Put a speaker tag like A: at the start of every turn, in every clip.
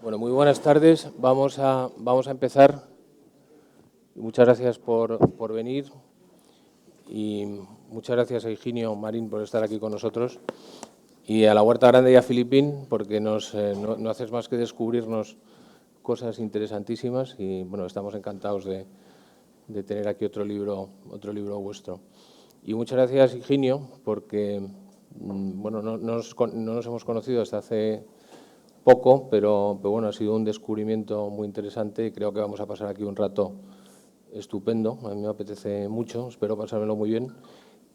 A: Bueno, muy buenas tardes. Vamos a empezar. Muchas gracias por venir y muchas gracias a Higinio Marín por estar aquí con nosotros y a la Huerta Grande y a Filipín porque no haces más que descubrirnos cosas interesantísimas y bueno, estamos encantados de tener aquí otro libro vuestro. Y muchas gracias, Higinio, porque bueno, no nos hemos conocido hasta hace poco, pero bueno, ha sido un descubrimiento muy interesante y creo que vamos a pasar aquí un rato estupendo. A mí me apetece mucho, espero pasármelo muy bien.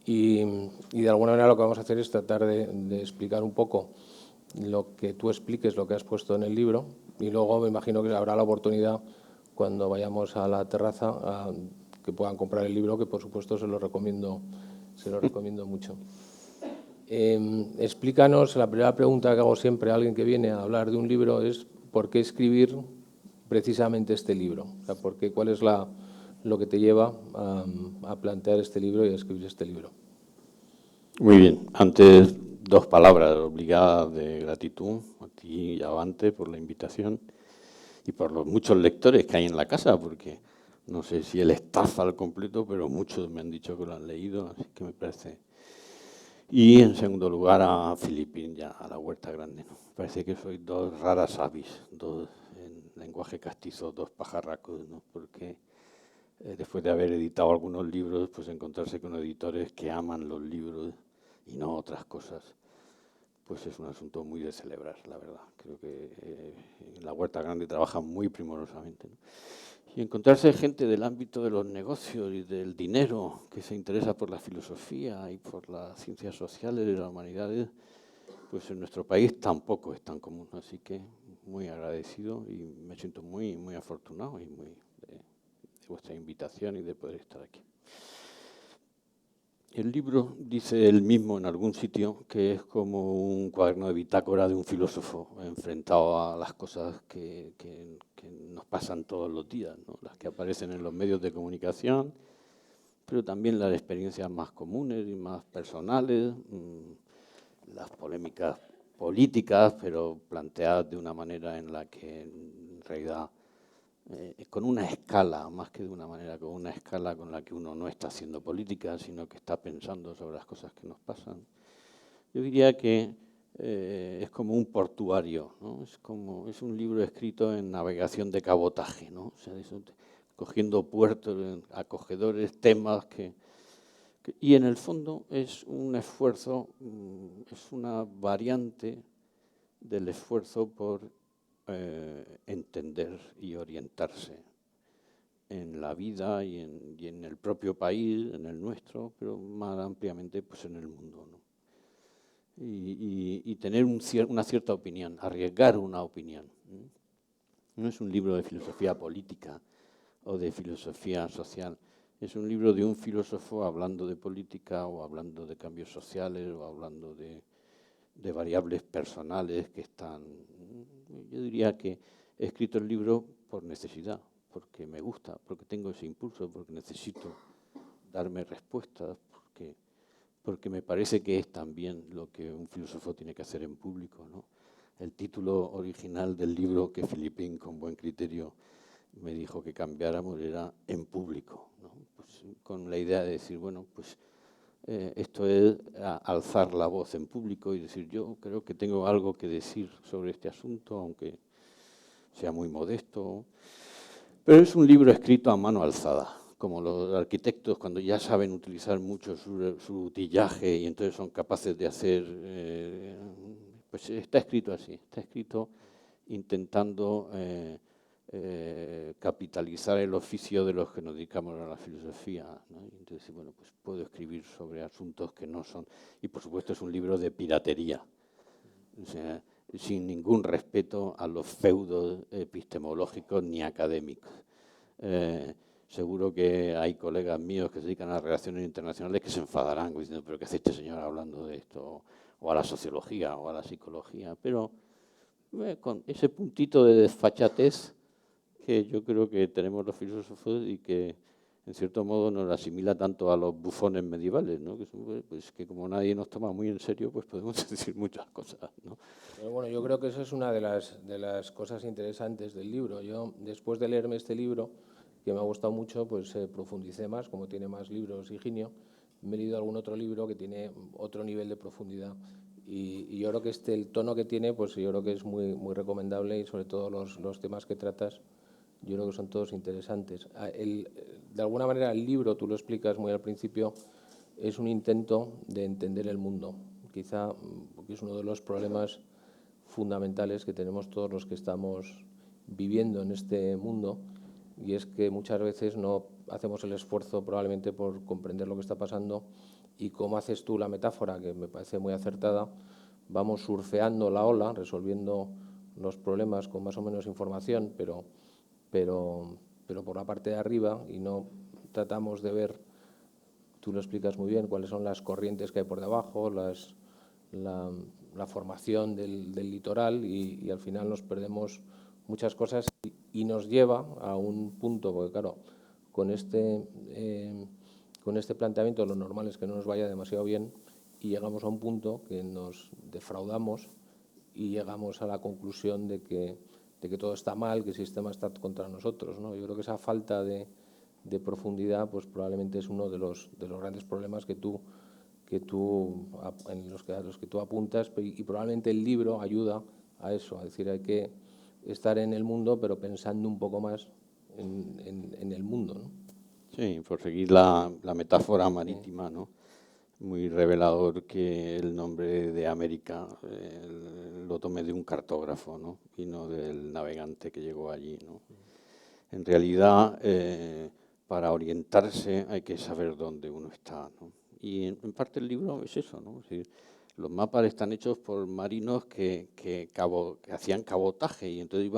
A: Y de alguna manera lo que vamos a hacer es tratar de explicar un poco lo que tú expliques, lo que has puesto en el libro, y luego me imagino que habrá la oportunidad cuando vayamos a la terraza que puedan comprar el libro, que por supuesto se lo recomiendo mucho. Explícanos, la primera pregunta que hago siempre a alguien que viene a hablar de un libro es ¿por qué escribir precisamente este libro? O sea, ¿cuál es lo que te lleva a plantear este libro y a escribir este libro?
B: Muy bien. Antes, dos palabras obligadas de gratitud a ti y a Avante por la invitación y por los muchos lectores que hay en la casa, porque no sé si el staff al completo, pero muchos me han dicho que lo han leído, así que me parece. Y en segundo lugar a Filipín, ya a la Huerta Grande, ¿no? Parece que sois dos raras avis, dos en lenguaje castizo, dos pajarracos, ¿no? Porque después de haber editado algunos libros, pues encontrarse con editores que aman los libros y no otras cosas, pues es un asunto muy de celebrar, la verdad. Creo que en la Huerta Grande trabajan muy primorosamente, ¿no? Y encontrarse gente del ámbito de los negocios y del dinero que se interesa por la filosofía y por las ciencias sociales y las humanidades, pues en nuestro país tampoco es tan común. Así que muy agradecido y me siento muy, muy afortunado y muy de vuestra invitación y de poder estar aquí. El libro dice él mismo en algún sitio que es como un cuaderno de bitácora de un filósofo enfrentado a las cosas que nos pasan todos los días, ¿no? Las que aparecen en los medios de comunicación, pero también las experiencias más comunes y más personales, las polémicas políticas, pero planteadas de una manera en la que en realidad con una escala, más que de una manera, con una escala con la que uno no está haciendo política, sino que está pensando sobre las cosas que nos pasan. Yo diría que es como un portuario, ¿no? Es un libro escrito en navegación de cabotaje, ¿no? O sea, cogiendo puertos acogedores, temas y en el fondo es un esfuerzo, es una variante del esfuerzo por entender y orientarse en la vida y en el propio país, en el nuestro, pero más ampliamente pues en el mundo, ¿no? Y tener una cierta opinión, arriesgar una opinión. No es un libro de filosofía política o de filosofía social, es un libro de un filósofo hablando de política o hablando de cambios sociales o hablando de variables personales que están. Yo diría que he escrito el libro por necesidad, porque me gusta, porque tengo ese impulso, porque necesito darme respuestas, porque me parece que es también lo que un filósofo tiene que hacer en público, ¿no? El título original del libro que Filipín, con buen criterio, me dijo que cambiáramos era En público, ¿no? Pues, con la idea de decir, bueno, pues esto es alzar la voz en público y decir, yo creo que tengo algo que decir sobre este asunto, aunque sea muy modesto. Pero es un libro escrito a mano alzada, como los arquitectos cuando ya saben utilizar mucho su utillaje y entonces son capaces de hacer. Pues está escrito así, está escrito intentando capitalizar el oficio de los que nos dedicamos a la filosofía, ¿no? Y entonces, bueno, pues puedo escribir sobre asuntos que no son. Y por supuesto es un libro de piratería. O sea, sin ningún respeto a los feudos epistemológicos ni académicos. Seguro que hay colegas míos que se dedican a las relaciones internacionales que se enfadarán diciendo, pero ¿qué hace este señor hablando de esto? O a la sociología o a la psicología. Pero con ese puntito de desfachatez que yo creo que tenemos los filósofos y que en cierto modo nos asimila tanto a los bufones medievales, ¿no? Que, pues, que como nadie nos toma muy en serio, pues podemos decir muchas cosas, ¿no?
A: Pero bueno, yo creo que eso es una de las cosas interesantes del libro. Yo, después de leerme este libro, que me ha gustado mucho, pues profundicé más, como tiene más libros Higinio, me he leído algún otro libro que tiene otro nivel de profundidad. Y yo creo que el tono que tiene, pues yo creo que es muy, muy recomendable, y sobre todo los temas que tratas, yo creo que son todos interesantes. De alguna manera el libro, tú lo explicas muy al principio, es un intento de entender el mundo. Quizá porque es uno de los problemas fundamentales que tenemos todos los que estamos viviendo en este mundo, y es que muchas veces no hacemos el esfuerzo probablemente por comprender lo que está pasando, y como haces tú la metáfora, que me parece muy acertada, vamos surfeando la ola, resolviendo los problemas con más o menos información, pero por la parte de arriba, y no tratamos de ver, tú lo explicas muy bien, cuáles son las corrientes que hay por debajo, la formación del litoral, y al final nos perdemos muchas cosas, y nos lleva a un punto, porque claro, con este planteamiento lo normal es que no nos vaya demasiado bien, y llegamos a un punto que nos defraudamos y llegamos a la conclusión de que todo está mal, que el sistema está contra nosotros, ¿no? Yo creo que esa falta de profundidad, pues probablemente es uno de los grandes problemas en los que tú apuntas, y probablemente el libro ayuda a eso, a decir, hay que estar en el mundo, pero pensando un poco más en el mundo, ¿no?
B: Sí, por seguir la metáfora marítima, ¿no? Muy revelador que el nombre de América lo tome de un cartógrafo, ¿no? Y no del navegante que llegó allí, ¿no? En realidad, para orientarse hay que saber dónde uno está, ¿no? Y en parte el libro es eso, ¿no? Es decir, los mapas están hechos por marinos que hacían cabotaje, y entonces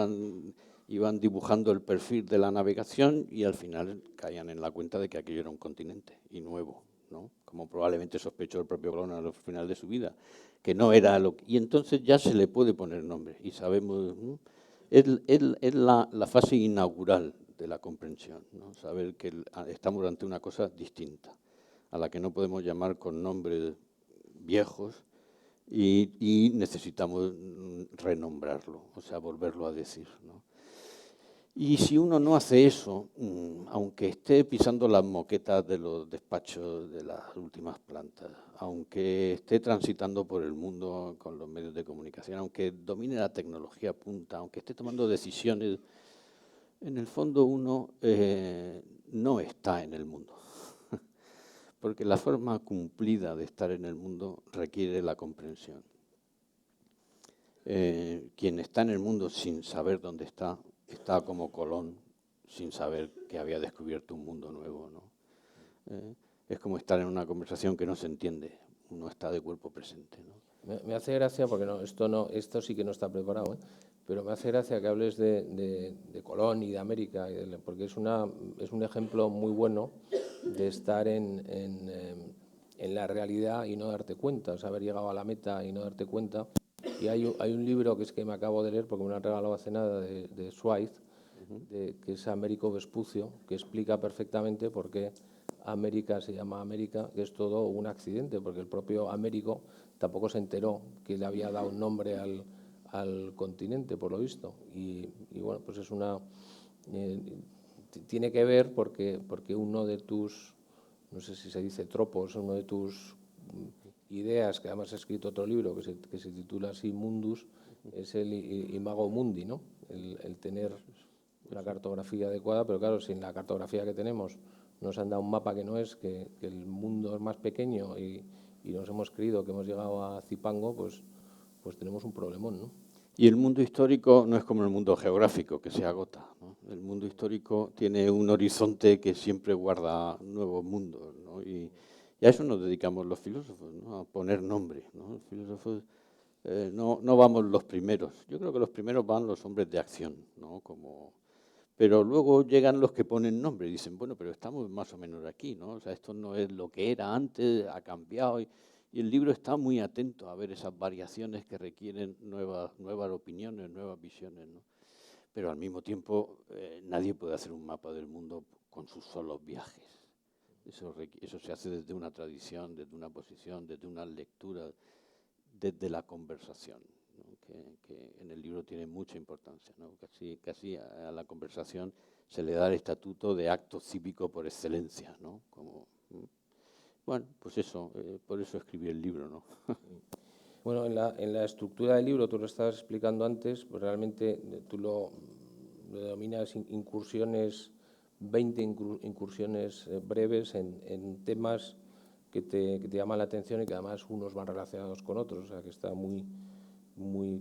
B: iban dibujando el perfil de la navegación, y al final caían en la cuenta de que aquello era un continente y nuevo, ¿no? Como probablemente sospechó el propio Colón al final de su vida, que no era lo que... Y entonces ya se le puede poner nombre y sabemos... ¿no? Es la fase inaugural de la comprensión, ¿no? Saber que estamos ante una cosa distinta, a la que no podemos llamar con nombres viejos, y necesitamos renombrarlo, o sea, volverlo a decir, ¿no? Y si uno no hace eso, aunque esté pisando las moquetas de los despachos de las últimas plantas, aunque esté transitando por el mundo con los medios de comunicación, aunque domine la tecnología punta, aunque esté tomando decisiones, en el fondo uno no está en el mundo. Porque la forma cumplida de estar en el mundo requiere la comprensión. Quien está en el mundo sin saber dónde está como Colón, sin saber que había descubierto un mundo nuevo, ¿no? Es como estar en una conversación que no se entiende, uno está de cuerpo presente, ¿no?
A: Me hace gracia, porque esto sí que no está preparado, ¿eh? Pero me hace gracia que hables de Colón y de América, porque es un ejemplo muy bueno de estar en la realidad y no darte cuenta, o sea, haber llegado a la meta y no darte cuenta. Y hay un libro que es que me acabo de leer, porque me lo han regalado hace nada, de Swift, que es Américo Vespucio, que explica perfectamente por qué América se llama América, que es todo un accidente, porque el propio Américo tampoco se enteró que le había dado un nombre al continente, por lo visto. Y bueno, pues es tiene que ver porque uno de tus, no sé si se dice tropos, uno de tus ideas, que además ha escrito otro libro que se titula así, Mundus, es el Imago Mundi, ¿no? El tener una cartografía adecuada, pero claro, sin la cartografía que tenemos, nos han dado un mapa que no es, que el mundo es más pequeño, y nos hemos creído que hemos llegado a Zipango, pues tenemos un problemón, ¿no?
B: Y el mundo histórico no es como el mundo geográfico, que se agota, ¿no? El mundo histórico tiene un horizonte que siempre guarda nuevos mundos, ¿no? Y a eso nos dedicamos los filósofos, ¿no? A poner nombre, ¿no? Los filósofos no vamos los primeros. Yo creo que los primeros van los hombres de acción, ¿no? Pero luego llegan los que ponen nombre y dicen, bueno, pero estamos más o menos aquí, ¿no? O sea, esto no es lo que era antes, ha cambiado. Y el libro está muy atento a ver esas variaciones que requieren nuevas opiniones, nuevas visiones, ¿no? Pero al mismo tiempo nadie puede hacer un mapa del mundo con sus solos viajes. Eso se hace desde una tradición, desde una posición, desde una lectura, desde la conversación, ¿no? que en el libro tiene mucha importancia, ¿no? Casi a la conversación se le da el estatuto de acto cívico por excelencia, ¿no? Bueno, pues eso, por eso escribí el libro, ¿no?
A: Bueno, en la estructura del libro, tú lo estabas explicando antes, pues realmente tú lo denominas incursiones, 20 incursiones breves en temas que te llaman la atención y que además unos van relacionados con otros, o sea que está muy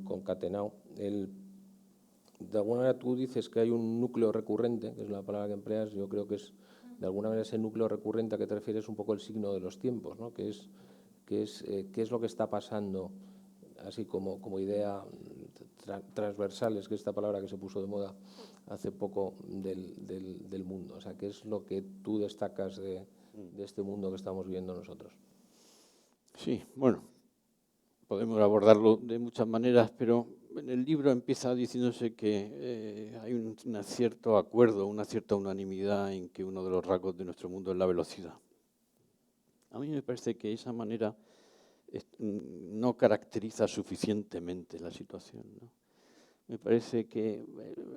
A: concatenado. De alguna manera tú dices que hay un núcleo recurrente, que es la palabra que empleas. Yo creo que es, de alguna manera, ese núcleo recurrente a que te refieres un poco el signo de los tiempos, ¿no? qué es lo que está pasando, así como idea transversal, es que esta palabra que se puso de moda hace poco del mundo. O sea, qué es lo que tú destacas de este mundo que estamos viviendo nosotros.
B: Sí, bueno, podemos abordarlo de muchas maneras, pero en el libro empieza diciéndose que hay un cierto acuerdo, una cierta unanimidad en que uno de los rasgos de nuestro mundo es la velocidad. A mí me parece que esa manera no caracteriza suficientemente la situación, ¿no? Me parece que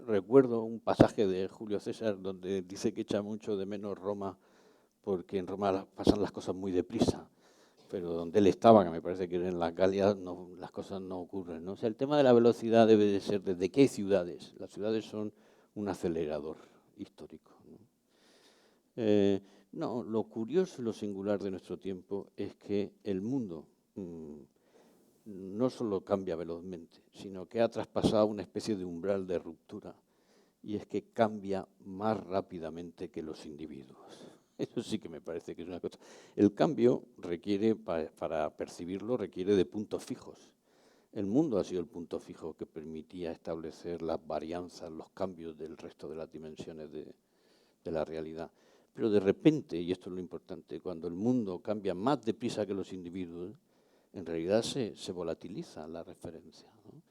B: recuerdo un pasaje de Julio César donde dice que echa mucho de menos Roma porque en Roma pasan las cosas muy deprisa, pero donde él estaba, que me parece que en las Galias, las cosas no ocurren, ¿no? O sea, el tema de la velocidad debe de ser desde qué ciudades. Las ciudades son un acelerador histórico, ¿no? No, lo curioso y lo singular de nuestro tiempo es que el mundo no solo cambia velozmente, sino que ha traspasado una especie de umbral de ruptura, y es que cambia más rápidamente que los individuos. Eso sí que me parece que es una cosa. El cambio requiere, para percibirlo, requiere de puntos fijos. El mundo ha sido el punto fijo que permitía establecer las varianzas, los cambios del resto de las dimensiones de la realidad. Pero de repente, y esto es lo importante, cuando el mundo cambia más deprisa que los individuos, en realidad se volatiliza la referencia, ¿no?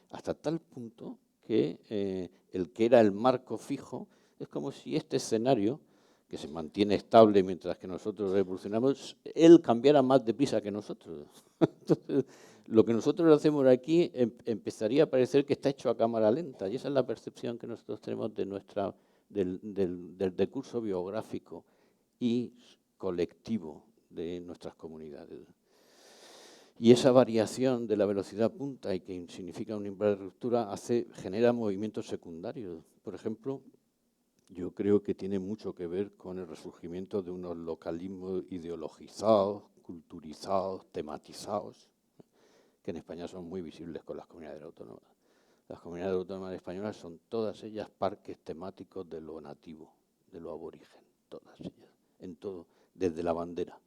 B: Hasta tal punto que el que era el marco fijo es como si este escenario, que se mantiene estable mientras que nosotros evolucionamos, él cambiara más deprisa que nosotros. Entonces, lo que nosotros hacemos aquí empezaría a parecer que está hecho a cámara lenta, y esa es la percepción que nosotros tenemos de del recurso biográfico y colectivo de nuestras comunidades. Y esa variación de la velocidad punta y que significa una umbral de ruptura genera movimientos secundarios. Por ejemplo, yo creo que tiene mucho que ver con el resurgimiento de unos localismos ideologizados, culturizados, tematizados, que en España son muy visibles con las comunidades autónomas. Las comunidades autónomas españolas son todas ellas parques temáticos de lo nativo, de lo aborigen, todas ellas, en todo, desde la bandera.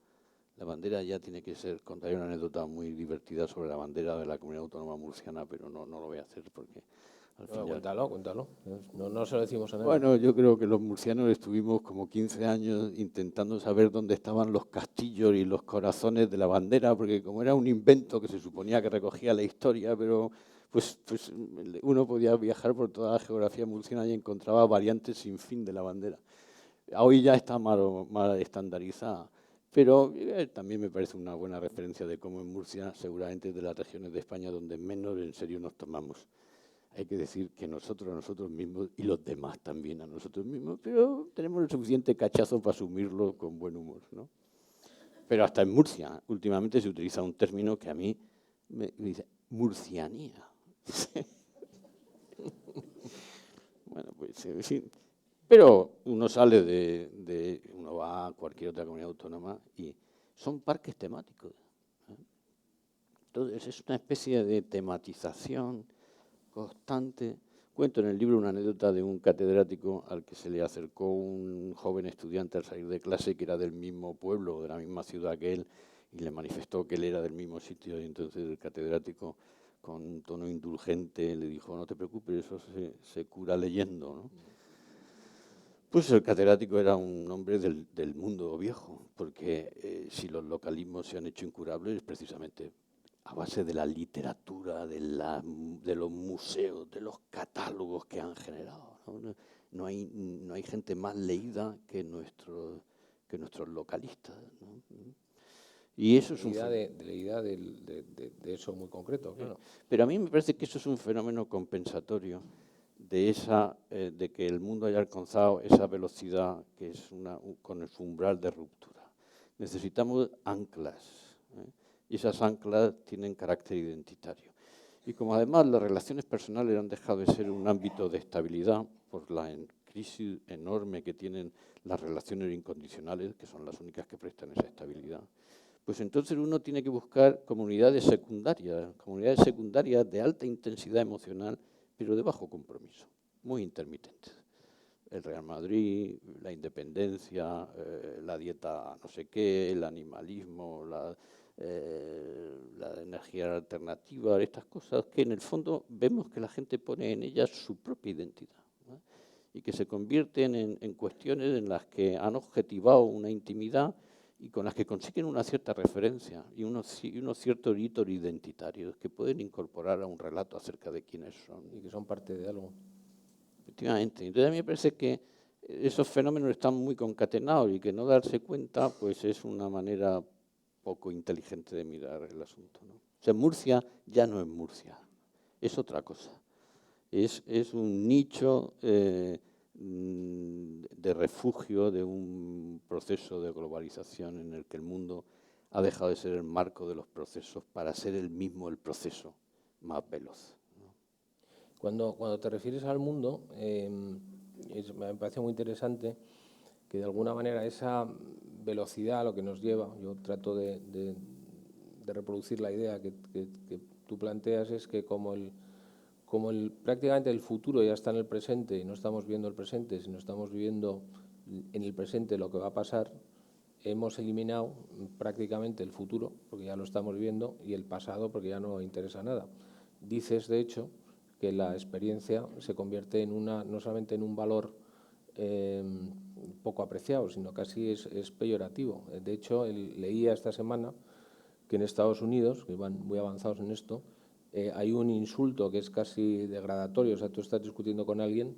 B: La bandera ya tiene que ser, contaré una anécdota muy divertida sobre la bandera de la comunidad autónoma murciana, pero no lo voy a hacer porque al final...
A: Cuéntalo. No se lo decimos a nadie.
B: Bueno, yo creo que los murcianos estuvimos como 15 años intentando saber dónde estaban los castillos y los corazones de la bandera, porque como era un invento que se suponía que recogía la historia, pero pues uno podía viajar por toda la geografía murciana y encontraba variantes sin fin de la bandera. Hoy ya está mal estandarizada, pero también me parece una buena referencia de cómo en Murcia seguramente es de las regiones de España donde menos en serio nos tomamos. Hay que decir que nosotros a nosotros mismos y los demás también a nosotros mismos, pero tenemos el suficiente cachazo para asumirlo con buen humor, ¿no? Pero hasta en Murcia últimamente se utiliza un término que a mí me dice murcianía. Bueno, pues sí. Pero uno sale uno va a cualquier otra comunidad autónoma y son parques temáticos, ¿eh? Entonces es una especie de tematización constante. Cuento en el libro una anécdota de un catedrático al que se le acercó un joven estudiante al salir de clase que era del mismo pueblo, de la misma ciudad que él, y le manifestó que él era del mismo sitio, y entonces el catedrático, con un tono indulgente, le dijo: no te preocupes, eso se cura leyendo, ¿no? Pues el catedrático era un hombre del mundo viejo, porque si los localismos se han hecho incurables es precisamente a base de la literatura, de los museos, de los catálogos que han generado, ¿no? no hay gente más leída que nuestros localistas, ¿no? Y eso es
A: leída de eso muy concreto, claro.
B: Pero a mí me parece que eso es un fenómeno compensatorio de que el mundo haya alcanzado esa velocidad que es con el umbral de ruptura. Necesitamos anclas, ¿eh? Y esas anclas tienen carácter identitario. Y como además las relaciones personales han dejado de ser un ámbito de estabilidad por la crisis enorme que tienen las relaciones incondicionales, que son las únicas que prestan esa estabilidad, pues entonces uno tiene que buscar comunidades secundarias de alta intensidad emocional, pero de bajo compromiso, muy intermitentes. El Real Madrid, la independencia, la dieta no sé qué, el animalismo, la energía alternativa, estas cosas que en el fondo vemos que la gente pone en ellas su propia identidad, ¿no? Y que se convierten en cuestiones en las que han objetivado una intimidad y con las que consiguen una cierta referencia y unos ciertos hitos identitarios que pueden incorporar a un relato acerca de quiénes son.
A: Y que son parte de algo.
B: Efectivamente. Entonces a mí me parece que esos fenómenos están muy concatenados y que no darse cuenta pues es una manera poco inteligente de mirar el asunto, ¿no? O sea, Murcia ya no es Murcia, es otra cosa. Es un nicho de refugio de un proceso de globalización en el que el mundo ha dejado de ser el marco de los procesos para ser el mismo el proceso más veloz, ¿no?
A: Cuando te refieres al mundo, me parece muy interesante que de alguna manera esa velocidad a lo que nos lleva, yo trato de reproducir la idea que tú planteas, es que prácticamente el futuro ya está en el presente y no estamos viendo el presente, sino estamos viviendo en el presente lo que va a pasar, hemos eliminado prácticamente el futuro, porque ya lo estamos viviendo, y el pasado, porque ya no interesa nada. Dices, de hecho, que la experiencia se convierte no solamente en un valor poco apreciado, sino casi es peyorativo. De hecho, leía esta semana que en Estados Unidos, que van muy avanzados en esto, hay un insulto que es casi degradatorio. O sea, tú estás discutiendo con alguien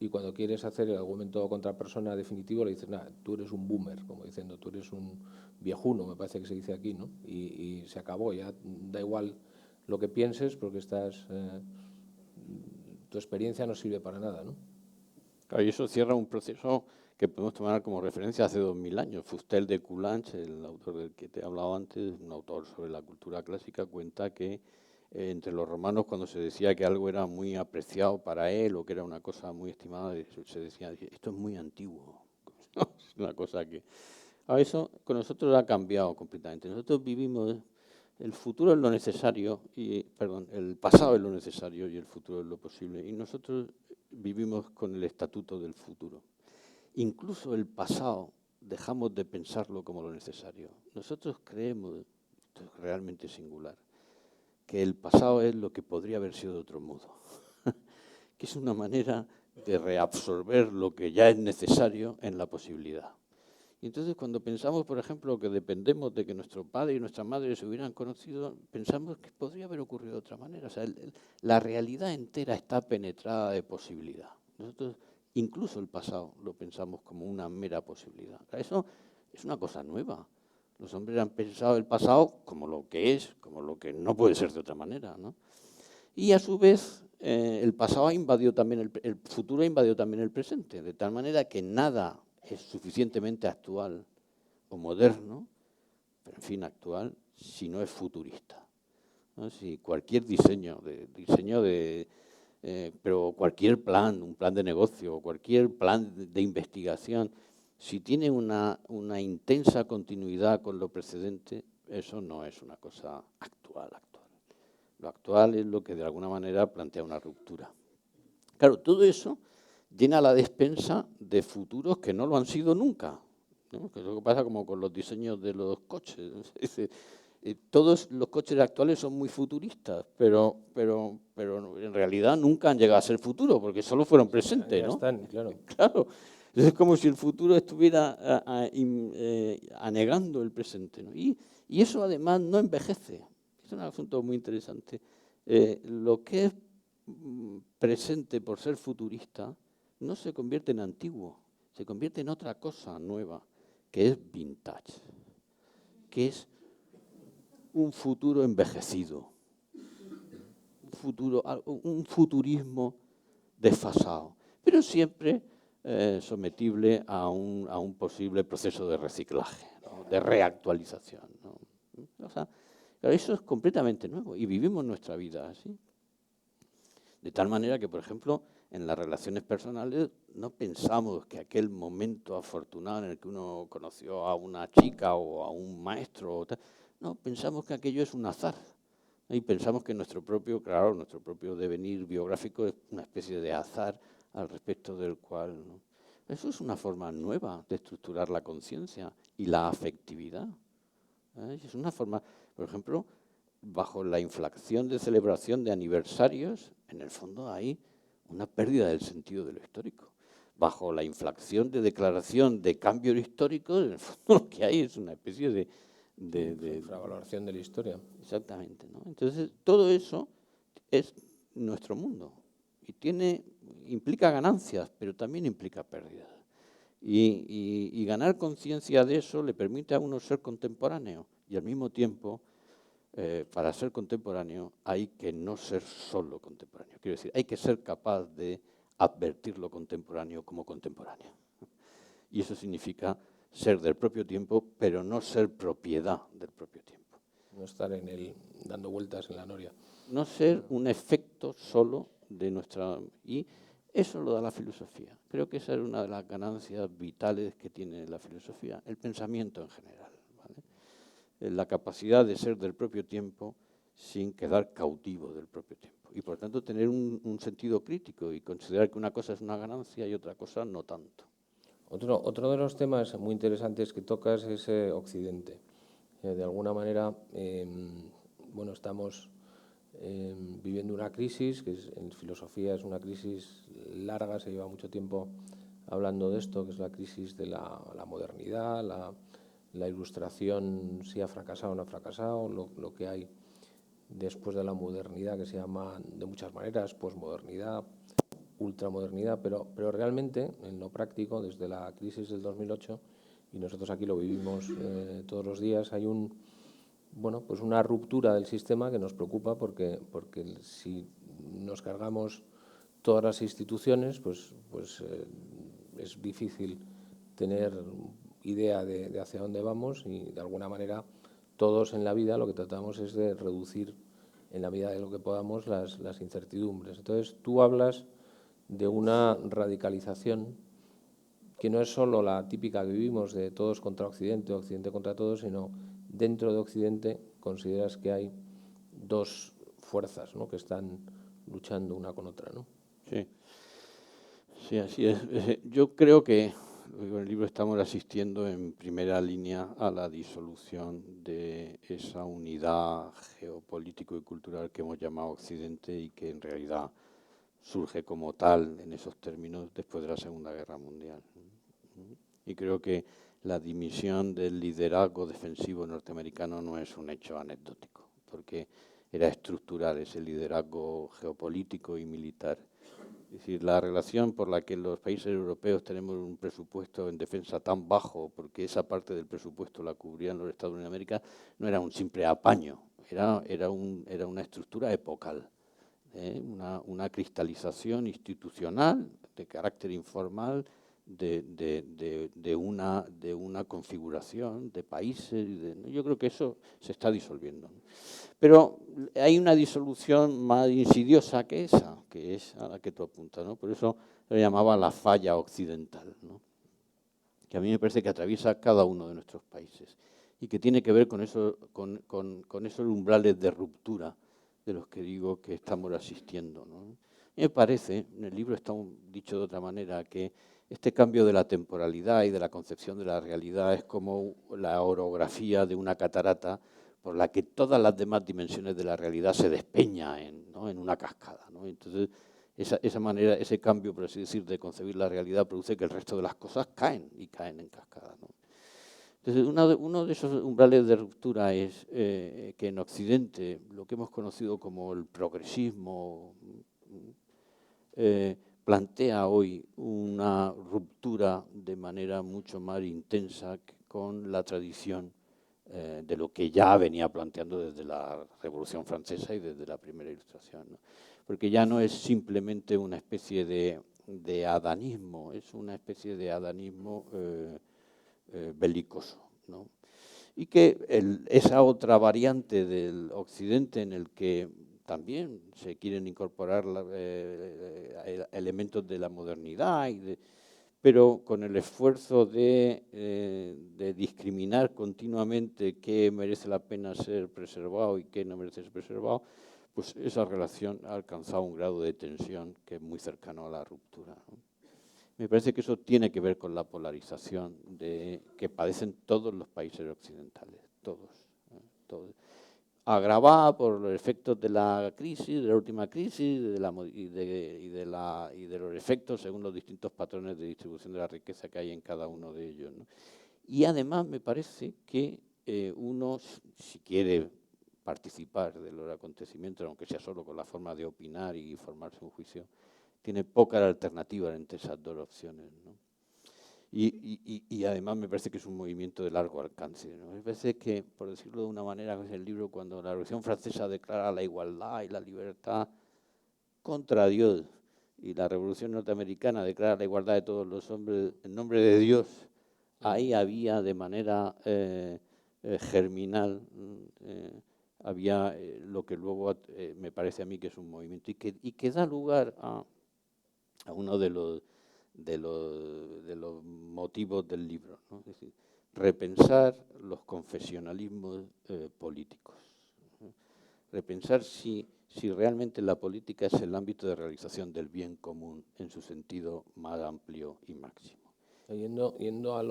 A: y cuando quieres hacer el argumento contra persona definitivo le dices, nada, tú eres un boomer, como diciendo, tú eres un viejuno, me parece que se dice aquí, ¿no? Y se acabó, ya da igual lo que pienses porque tu experiencia no sirve para nada, ¿no?
B: Claro, y eso cierra un proceso que podemos tomar como referencia hace 2000 años. Fustel de Coulanges, el autor del que te he hablado antes, un autor sobre la cultura clásica, cuenta que entre los romanos, cuando se decía que algo era muy apreciado para él o que era una cosa muy estimada, se decía, esto es muy antiguo. Es una cosa que... Ahora eso con nosotros ha cambiado completamente. Nosotros vivimos... El futuro es lo necesario, el pasado es lo necesario y el futuro es lo posible. Y nosotros vivimos con el estatuto del futuro. Incluso el pasado dejamos de pensarlo como lo necesario. Nosotros creemos, esto es realmente singular, que el pasado es lo que podría haber sido de otro modo, que es una manera de reabsorber lo que ya es necesario en la posibilidad. Y entonces cuando pensamos, por ejemplo, que dependemos de que nuestro padre y nuestra madre se hubieran conocido, pensamos que podría haber ocurrido de otra manera. O sea, la realidad entera está penetrada de posibilidad. Nosotros, incluso el pasado, lo pensamos como una mera posibilidad. O sea, eso es una cosa nueva. Los hombres han pensado el pasado como lo que es, como lo que no puede ser de otra manera, ¿no? Y a su vez, el pasado ha invadido también, el futuro ha invadido también el presente, de tal manera que nada es suficientemente actual o moderno, pero en fin, actual, si no es futurista, ¿no? Si cualquier pero cualquier plan, un plan de negocio, cualquier plan de investigación, si tiene una intensa continuidad con lo precedente, eso no es una cosa actual. Lo actual es lo que de alguna manera plantea una ruptura. Claro, todo eso llena la despensa de futuros que no lo han sido nunca, ¿no? Que es lo que pasa como con los diseños de los coches. Todos los coches actuales son muy futuristas, pero en realidad nunca han llegado a ser futuro, porque solo fueron presentes,
A: ya
B: ¿no?
A: Están, claro.
B: Claro. Es como si el futuro estuviera anegando el presente, ¿no? Y eso además no envejece. Es un asunto muy interesante. Lo que es presente por ser futurista no se convierte en antiguo, se convierte en otra cosa nueva, que es vintage, que es un futuro envejecido, un futurismo desfasado, pero siempre sometible a un posible proceso de reciclaje, ¿no? De reactualización, ¿no? O sea, eso es completamente nuevo y vivimos nuestra vida así. De tal manera que, por ejemplo, en las relaciones personales no pensamos que aquel momento afortunado en el que uno conoció a una chica o a un maestro, o tal, no, pensamos que aquello es un azar. Y pensamos que nuestro propio devenir biográfico es una especie de azar al respecto del cual, ¿no? Eso es una forma nueva de estructurar la conciencia y la afectividad. Es una forma, por ejemplo, bajo la inflación de celebración de aniversarios, en el fondo hay una pérdida del sentido de lo histórico. Bajo la inflación de declaración de cambio histórico, en el fondo lo que hay es una especie de
A: infravaloración de la historia.
B: Exactamente, ¿no? Entonces, todo eso es nuestro mundo y implica ganancias, pero también implica pérdidas. Y ganar conciencia de eso le permite a uno ser contemporáneo y al mismo tiempo, para ser contemporáneo hay que no ser solo contemporáneo. Quiero decir, hay que ser capaz de advertir lo contemporáneo como contemporáneo. Y eso significa ser del propio tiempo, pero no ser propiedad del propio tiempo.
A: No estar en él dando vueltas en la noria.
B: No ser un efecto solo de nuestra... Y eso lo da la filosofía. Creo que esa es una de las ganancias vitales que tiene la filosofía, el pensamiento en general, ¿vale? La capacidad de ser del propio tiempo sin quedar cautivo del propio tiempo. Y por tanto tener un sentido crítico y considerar que una cosa es una ganancia y otra cosa no tanto.
A: Otro de los temas muy interesantes que tocas es Occidente. De alguna manera, bueno, estamos viviendo una crisis, que en filosofía es una crisis larga, se lleva mucho tiempo hablando de esto, que es la crisis de la modernidad, la ilustración, si ha fracasado o no ha fracasado, lo que hay después de la modernidad, que se llama de muchas maneras posmodernidad, ultramodernidad, pero realmente en lo práctico, desde la crisis del 2008, y nosotros aquí lo vivimos todos los días, hay pues una ruptura del sistema que nos preocupa porque si nos cargamos todas las instituciones, pues es difícil tener idea de hacia dónde vamos y de alguna manera todos en la vida lo que tratamos es de reducir en la medida de lo que podamos las incertidumbres. Entonces tú hablas de una radicalización que no es solo la típica que vivimos de todos contra Occidente, Occidente contra todos, sino dentro de Occidente consideras que hay dos fuerzas, ¿no?, que están luchando una con otra, ¿no?
B: Sí, sí, así es. Yo creo que con el libro estamos asistiendo en primera línea a la disolución de esa unidad geopolítico y cultural que hemos llamado Occidente y que en realidad surge como tal en esos términos después de la Segunda Guerra Mundial. Y creo que la dimisión del liderazgo defensivo norteamericano no es un hecho anecdótico, porque era estructural ese liderazgo geopolítico y militar. Es decir, la relación por la que los países europeos tenemos un presupuesto en defensa tan bajo, porque esa parte del presupuesto la cubrían los Estados Unidos de América, no era un simple apaño, era una estructura epocal. Una cristalización institucional de carácter informal de una configuración de países. Yo creo que eso se está disolviendo. Pero hay una disolución más insidiosa que esa, que es a la que tú apuntas, ¿no? Por eso lo llamaba la falla occidental, ¿no?, que a mí me parece que atraviesa cada uno de nuestros países y que tiene que ver con esos umbrales de ruptura de los que digo que estamos asistiendo, ¿no? Me parece, en el libro está dicho de otra manera, que este cambio de la temporalidad y de la concepción de la realidad es como la orografía de una catarata por la que todas las demás dimensiones de la realidad se despeñan, ¿no?, en una cascada, ¿no? Entonces, esa manera, ese cambio, por así decir, de concebir la realidad produce que el resto de las cosas caen en cascada, ¿no? Entonces, uno de esos umbrales de ruptura es que en Occidente lo que hemos conocido como el progresismo plantea hoy una ruptura de manera mucho más intensa con la tradición de lo que ya venía planteando desde la Revolución Francesa y desde la primera Ilustración, ¿no? Porque ya no es simplemente una especie de adanismo, es una especie de adanismo belicoso, ¿no? Y que esa otra variante del Occidente en el que también se quieren incorporar elementos de la modernidad, pero con el esfuerzo de discriminar continuamente qué merece la pena ser preservado y qué no merece ser preservado, pues esa relación ha alcanzado un grado de tensión que es muy cercano a la ruptura, ¿no? Me parece que eso tiene que ver con la polarización que padecen todos los países occidentales, todos, todos. Agravada por los efectos de la crisis, de la última crisis, y de los efectos según los distintos patrones de distribución de la riqueza que hay en cada uno de ellos, ¿no? Y además me parece que uno, si quiere participar de los acontecimientos, aunque sea solo con la forma de opinar y formarse un juicio, tiene pocas alternativas entre esas dos opciones, ¿no? Y además me parece que es un movimiento de largo alcance, ¿no? Me parece que, por decirlo de una manera, es el libro cuando la Revolución Francesa declara la igualdad y la libertad contra Dios y la Revolución Norteamericana declara la igualdad de todos los hombres en nombre de Dios, ahí había de manera germinal, había lo que luego me parece a mí que es un movimiento y que da lugar a uno de los motivos del libro, ¿no? Es decir, repensar los confesionalismos políticos, ¿no? Repensar si realmente la política es el ámbito de realización del bien común en su sentido más amplio y máximo.
A: Yendo a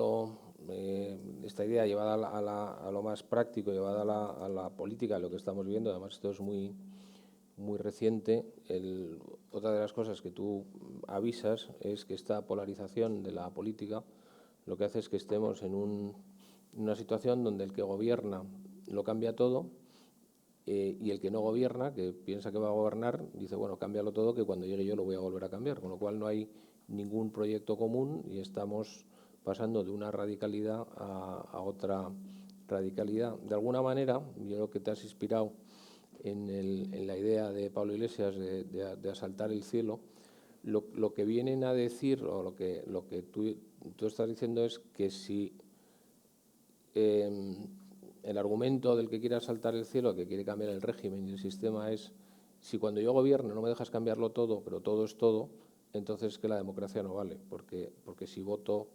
A: esta idea llevada a lo más práctico, llevada a la política, lo que estamos viendo, además esto es muy reciente. Otra de las cosas que tú avisas es que esta polarización de la política lo que hace es que estemos en una situación donde el que gobierna lo cambia todo y el que no gobierna, que piensa que va a gobernar, dice, bueno, cámbialo todo, que cuando llegue yo lo voy a volver a cambiar, con lo cual no hay ningún proyecto común y estamos pasando de una radicalidad a otra radicalidad. De alguna manera, yo creo que te has inspirado en la idea de Pablo Iglesias de asaltar el cielo. Lo que vienen a decir, o lo que tú estás diciendo es que si el argumento del que quiere asaltar el cielo, que quiere cambiar el régimen y el sistema es, si cuando yo gobierno no me dejas cambiarlo todo, pero todo es todo, entonces que la democracia no vale, porque si voto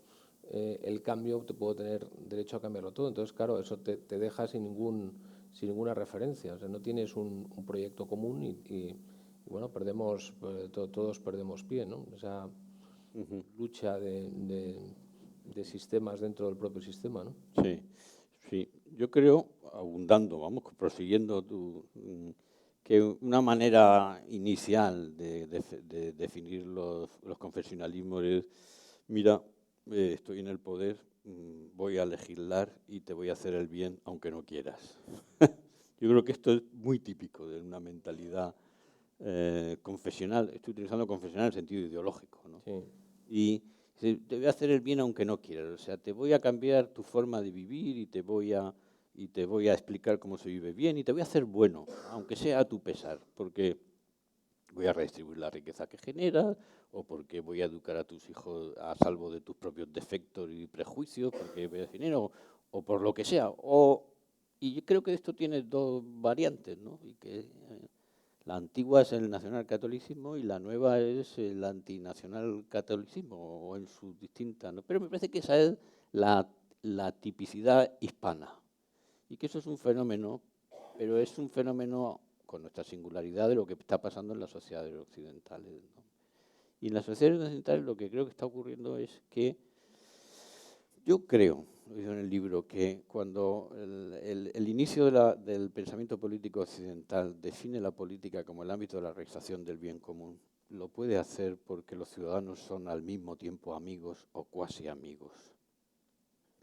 A: el cambio, te puedo tener derecho a cambiarlo todo. Entonces, claro, eso te deja sin ninguna referencia. O sea, no tienes un proyecto común y bueno, todos perdemos pie, ¿no? Esa lucha de sistemas dentro del propio sistema, ¿no?
B: Sí, sí. Yo creo, abundando, vamos, prosiguiendo que una manera inicial de definir los confesionalismos es, mira, estoy en el poder, voy a legislar y te voy a hacer el bien aunque no quieras. Yo creo que esto es muy típico de una mentalidad confesional. Estoy utilizando confesional en el sentido ideológico, ¿no?
A: Sí.
B: Y te voy a hacer el bien aunque no quieras. O sea, te voy a cambiar tu forma de vivir y te voy a explicar cómo se vive bien y te voy a hacer bueno, aunque sea a tu pesar, porque voy a redistribuir la riqueza que generas, o porque voy a educar a tus hijos a salvo de tus propios defectos y prejuicios, porque voy a decir dinero, o por lo que sea. Y yo creo que esto tiene dos variantes, ¿no? Y que la antigua es el nacionalcatolicismo y la nueva es el antinacionalcatolicismo, o en sus distintas, ¿no? Pero me parece que esa es la tipicidad hispana, y que eso es un fenómeno, pero es un fenómeno con nuestra singularidad de lo que está pasando en las sociedades occidentales, ¿no? Y en las sociedades occidentales lo que creo que está ocurriendo es que yo creo, lo digo en el libro, que cuando el inicio del pensamiento político occidental define la política como el ámbito de la realización del bien común, lo puede hacer porque los ciudadanos son al mismo tiempo amigos o cuasi amigos.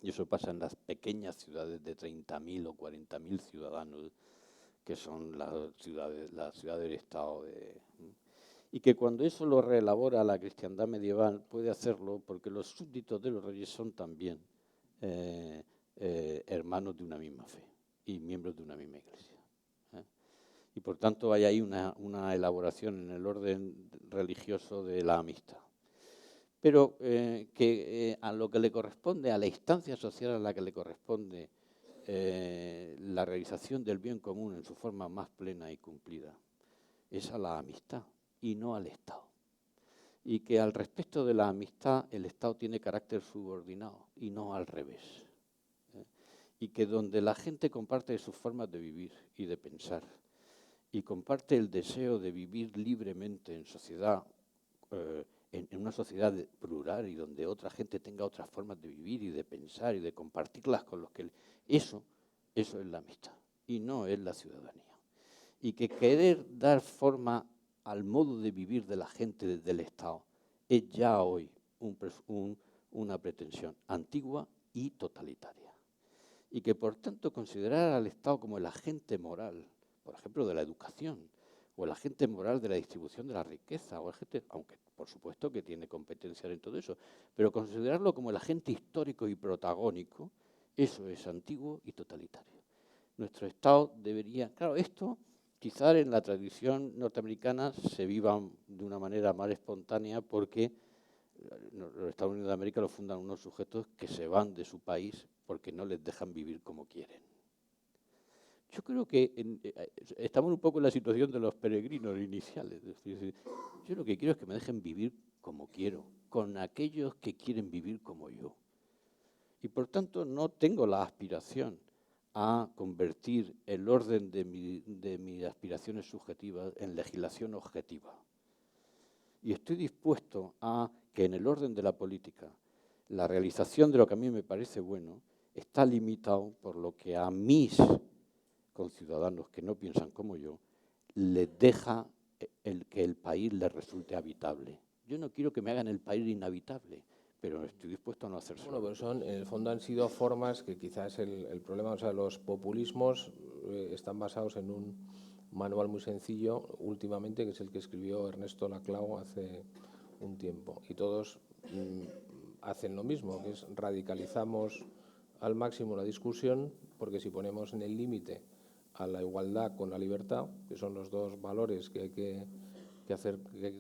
B: Y eso pasa en las pequeñas ciudades de 30.000 o 40.000 ciudadanos, que son las ciudades del Estado. y que cuando eso lo reelabora la cristiandad medieval puede hacerlo porque los súbditos de los reyes son también hermanos de una misma fe y miembros de una misma iglesia. Y por tanto hay ahí una elaboración en el orden religioso de la amistad. Pero a lo que le corresponde, a la instancia social a la que le corresponde la realización del bien común en su forma más plena y cumplida, es a la amistad y no al Estado. Y que al respecto de la amistad el Estado tiene carácter subordinado y no al revés. Y que donde la gente comparte sus formas de vivir y de pensar, y comparte el deseo de vivir libremente en sociedad, en una sociedad plural y donde otra gente tenga otras formas de vivir y de pensar y de compartirlas con los que... Eso es la amistad y no es la ciudadanía. Y que querer dar forma al modo de vivir de la gente desde el Estado es ya hoy una pretensión antigua y totalitaria. Y que por tanto considerar al Estado como el agente moral, por ejemplo, de la educación, o el agente moral de la distribución de la riqueza, o el agente, aunque por supuesto que tiene competencias en todo eso, pero considerarlo como el agente histórico y protagónico, eso es antiguo y totalitario. Nuestro Estado debería... Claro, esto quizá en la tradición norteamericana se viva de una manera más espontánea porque los Estados Unidos de América lo fundan unos sujetos que se van de su país porque no les dejan vivir como quieren. Yo creo que estamos un poco en la situación de los peregrinos iniciales. Es decir, yo lo que quiero es que me dejen vivir como quiero, con aquellos que quieren vivir como yo. Y por tanto no tengo la aspiración a convertir el orden de mis aspiraciones subjetivas en legislación objetiva. Y estoy dispuesto a que en el orden de la política la realización de lo que a mí me parece bueno está limitado por lo que a mis conciudadanos que no piensan como yo les deja que el país les resulte habitable. Yo no quiero que me hagan el país inhabitable, pero estoy dispuesto a no hacer
A: Bueno, pero en el fondo han sido formas que quizás el problema, o sea, los populismos están basados en un manual muy sencillo últimamente, que es el que escribió Ernesto Laclau hace un tiempo. Y todos hacen lo mismo, que es radicalizamos al máximo la discusión, porque si ponemos en el límite a la igualdad con la libertad, que son los dos valores que hay que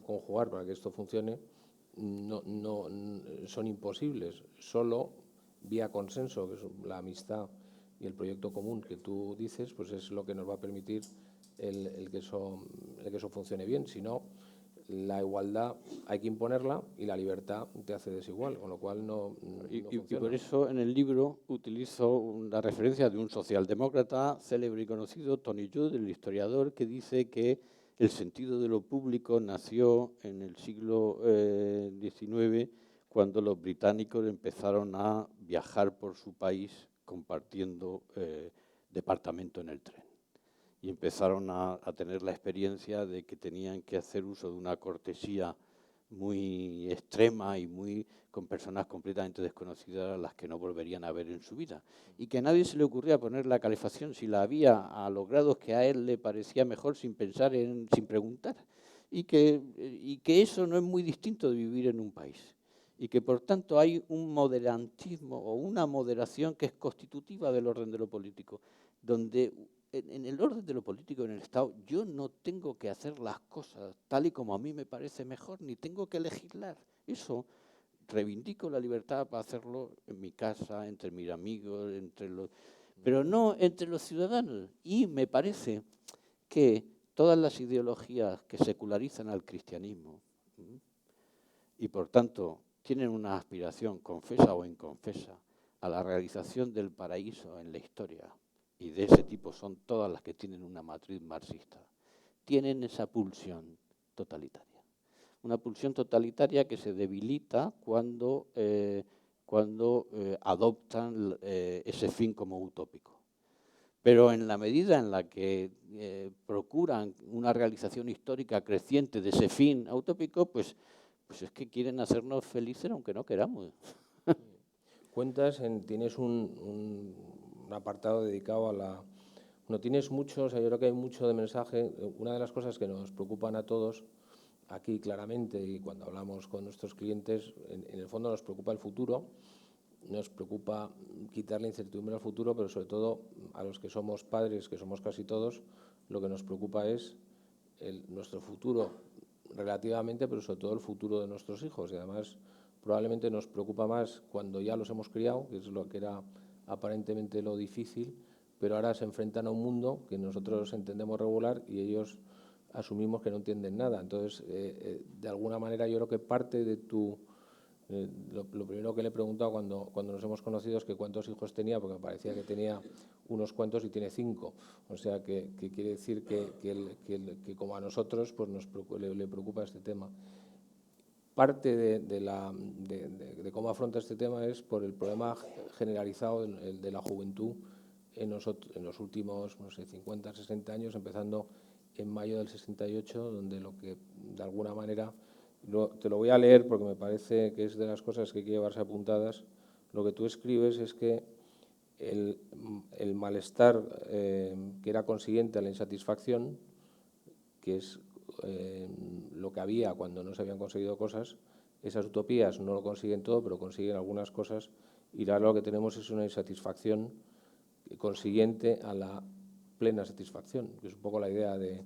A: conjugar para que esto funcione, no son imposibles. Solo vía consenso, que es la amistad y el proyecto común que tú dices, pues es lo que nos va a permitir el que eso funcione bien. Si no, la igualdad hay que imponerla y la libertad te hace desigual, con lo cual no funciona.
B: Y por eso en el libro utilizo la referencia de un socialdemócrata célebre y conocido, Tony Judt, el historiador, que dice que el sentido de lo público nació en el siglo XIX, cuando los británicos empezaron a viajar por su país compartiendo departamento en el tren. Y empezaron a tener la experiencia de que tenían que hacer uso de una cortesía muy extrema y con personas completamente desconocidas a las que no volverían a ver en su vida. Y que a nadie se le ocurría poner la calefacción si la había a los grados que a él le parecía mejor sin pensar, sin preguntar. Y que eso no es muy distinto de vivir en un país. Y que por tanto hay un moderantismo o una moderación que es constitutiva del orden de lo político, donde en el orden de lo político en el Estado yo no tengo que hacer las cosas tal y como a mí me parece mejor, ni tengo que legislar. Eso, reivindico la libertad para hacerlo en mi casa, entre mis amigos, pero no entre los ciudadanos. Y me parece que todas las ideologías que secularizan al cristianismo y por tanto tienen una aspiración, confesa o inconfesa, a la realización del paraíso en la historia, y de ese tipo son todas las que tienen una matriz marxista, tienen esa pulsión totalitaria. Una pulsión totalitaria que se debilita cuando adoptan ese fin como utópico. Pero en la medida en la que procuran una realización histórica creciente de ese fin utópico, pues es que quieren hacernos felices aunque no queramos.
A: Tienes un apartado dedicado a la... No tienes mucho, o sea, yo creo que hay mucho de mensaje. Una de las cosas que nos preocupan a todos aquí claramente y cuando hablamos con nuestros clientes, en el fondo nos preocupa el futuro, nos preocupa quitar la incertidumbre al futuro, pero sobre todo a los que somos padres, que somos casi todos, lo que nos preocupa es nuestro futuro relativamente, pero sobre todo el futuro de nuestros hijos. Y además probablemente nos preocupa más cuando ya los hemos criado, que es lo que era aparentemente lo difícil, pero ahora se enfrentan a un mundo que nosotros entendemos regular y ellos asumimos que no entienden nada. Entonces, de alguna manera yo creo que parte de tu... lo primero que le he preguntado cuando nos hemos conocido es que cuántos hijos tenía, porque me parecía que tenía unos cuantos y tiene 5. O sea, que quiere decir que como a nosotros pues le preocupa este tema. Parte de cómo afronta este tema es por el problema generalizado de la juventud en los últimos, no sé, 50, 60 años, empezando en mayo del 68, donde lo que de alguna manera, te lo voy a leer porque me parece que es de las cosas que hay que llevarse apuntadas, lo que tú escribes es que el malestar que era consiguiente a la insatisfacción, que es lo que había cuando no se habían conseguido cosas, esas utopías no lo consiguen todo, pero consiguen algunas cosas, y ahora lo que tenemos es una insatisfacción consiguiente a la plena satisfacción, que es un poco la idea de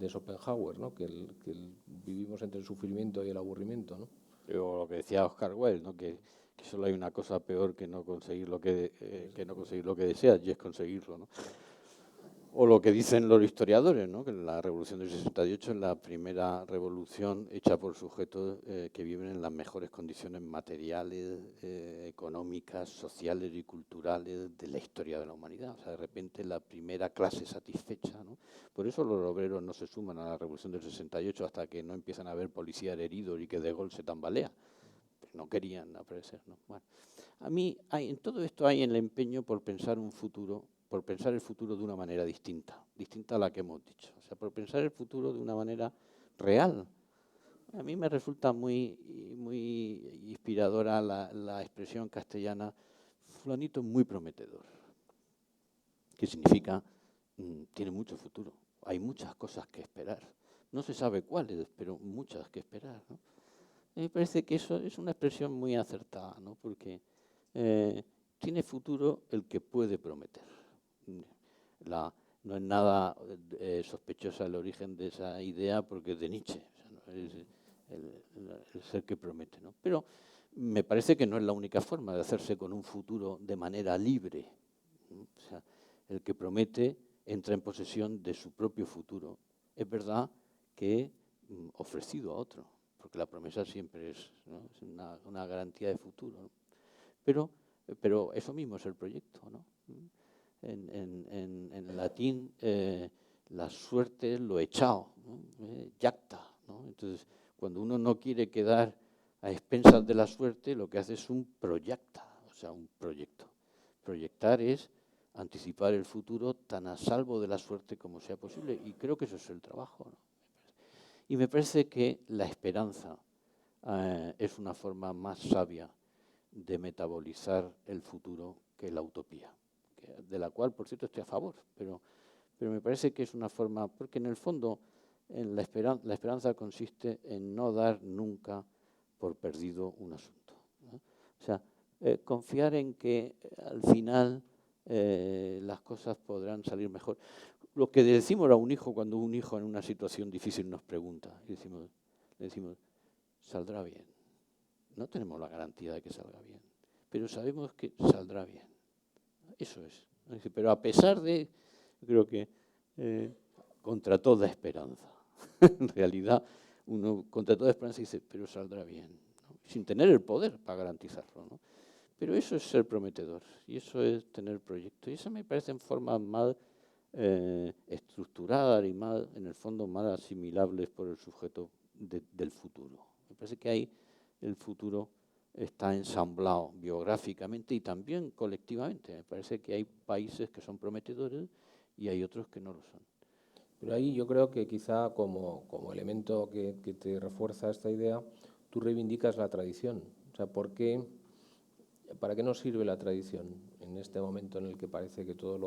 A: Schopenhauer, ¿no? que vivimos entre el sufrimiento y el aburrimiento, ¿no?
B: O lo que decía Oscar Wilde, ¿no? que solo hay una cosa peor que no conseguir lo que no conseguir lo que deseas, y es conseguirlo, ¿no? O lo que dicen los historiadores, ¿no? Que la Revolución del 68 es la primera revolución hecha por sujetos que viven en las mejores condiciones materiales, económicas, sociales y culturales de la historia de la humanidad. O sea, de repente la primera clase satisfecha, ¿no? Por eso los obreros no se suman a la Revolución del 68 hasta que no empiezan a ver policías heridos y que De Gaulle se tambalea. Pues no querían aparecer, ¿no? Bueno, a mí en todo esto hay el empeño por pensar un futuro, por pensar el futuro de una manera distinta a la que hemos dicho. O sea, por pensar el futuro de una manera real. A mí me resulta muy inspiradora la expresión castellana, fulanito es muy prometedor. ¿Qué significa? Tiene mucho futuro. Hay muchas cosas que esperar. No se sabe cuáles, pero muchas que esperar, ¿no? Me parece que eso es una expresión muy acertada, ¿no? Porque tiene futuro el que puede prometer. No es nada sospechosa el origen de esa idea porque es de Nietzsche, o sea, ¿no? Es el ser que promete, ¿no? Pero me parece que no es la única forma de hacerse con un futuro de manera libre, ¿no? O sea, el que promete entra en posesión de su propio futuro. Es verdad que ofrecido a otro, porque la promesa siempre es, ¿no? Es una garantía de futuro, ¿no? Pero eso mismo es el proyecto, ¿no? En latín, la suerte es lo echado, ¿no? Jacta, ¿no? Entonces, cuando uno no quiere quedar a expensas de la suerte, lo que hace es un proyecta, o sea, un proyecto. Proyectar es anticipar el futuro tan a salvo de la suerte como sea posible, y creo que eso es el trabajo, ¿no? Y me parece que la esperanza es una forma más sabia de metabolizar el futuro que la utopía, de la cual, por cierto, estoy a favor, pero me parece que es una forma, porque en el fondo la esperanza consiste en no dar nunca por perdido un asunto, ¿no? O sea, confiar en que al final las cosas podrán salir mejor. Lo que decimos a un hijo cuando un hijo en una situación difícil nos pregunta, le decimos, saldrá bien. No tenemos la garantía de que salga bien, pero sabemos que saldrá bien. Eso es. Pero a pesar de, creo que contra toda esperanza, en realidad uno contra toda esperanza dice, pero saldrá bien, ¿no? Sin tener el poder para garantizarlo, ¿no? Pero eso es ser prometedor y eso es tener proyecto. Y eso me parece en formas más estructuradas y más, en el fondo, más asimilables por el sujeto del futuro. Me parece que ahí el futuro está ensamblado biográficamente y también colectivamente. Me parece que hay países que son prometedores y hay otros que no lo son.
A: Pero ahí yo creo que quizá como elemento que te refuerza esta idea, tú reivindicas la tradición. O sea, ¿para qué nos sirve la tradición en este momento en el que parece que todo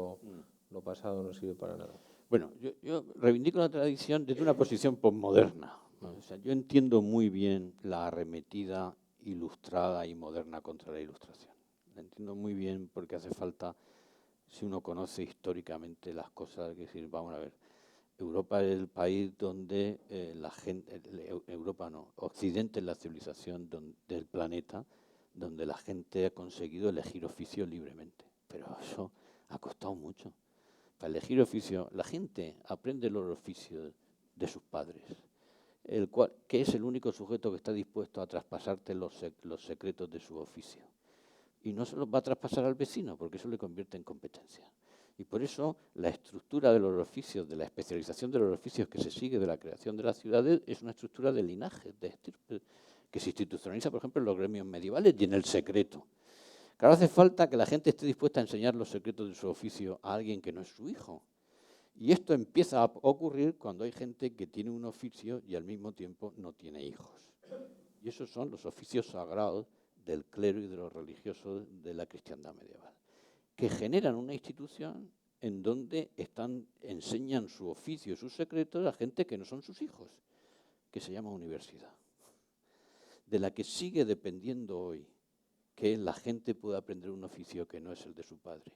A: lo pasado no sirve para nada?
B: Bueno, yo reivindico la tradición desde una posición posmoderna, O sea, yo entiendo muy bien la arremetida ilustrada y moderna contra la Ilustración. La entiendo muy bien porque hace falta, si uno conoce históricamente las cosas, que decir, vamos a ver, Europa es el país donde la gente, Europa no, Occidente es la civilización del planeta donde la gente ha conseguido elegir oficio libremente. Pero eso ha costado mucho. Para elegir oficio, la gente aprende los oficios de sus padres, que es el único sujeto que está dispuesto a traspasarte los secretos de su oficio. Y no se los va a traspasar al vecino, porque eso le convierte en competencia. Y por eso la estructura de los oficios, de la especialización de los oficios que se sigue de la creación de las ciudades, es una estructura de linaje, de estirpe, que se institucionaliza, por ejemplo, en los gremios medievales y en el secreto. Claro, hace falta que la gente esté dispuesta a enseñar los secretos de su oficio a alguien que no es su hijo. Y esto empieza a ocurrir cuando hay gente que tiene un oficio y al mismo tiempo no tiene hijos. Y esos son los oficios sagrados del clero y de los religiosos de la cristiandad medieval, que generan una institución en donde enseñan su oficio y sus secretos a gente que no son sus hijos, que se llama universidad, de la que sigue dependiendo hoy que la gente pueda aprender un oficio que no es el de su padre.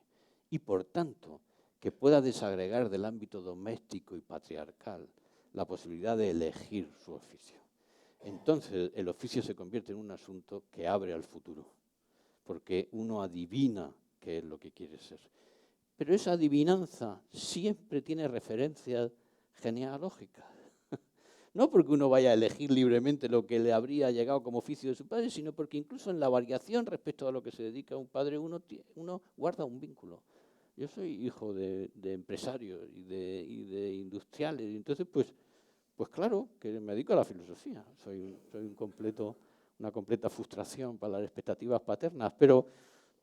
B: Y por tanto, que pueda desagregar del ámbito doméstico y patriarcal la posibilidad de elegir su oficio. Entonces, el oficio se convierte en un asunto que abre al futuro, porque uno adivina qué es lo que quiere ser. Pero esa adivinanza siempre tiene referencias genealógicas. No porque uno vaya a elegir libremente lo que le habría llegado como oficio de su padre, sino porque incluso en la variación respecto a lo que se dedica un padre, uno guarda un vínculo. Yo soy hijo de empresarios y de industriales, y entonces pues claro que me dedico a la filosofía. Soy una completa frustración para las expectativas paternas, pero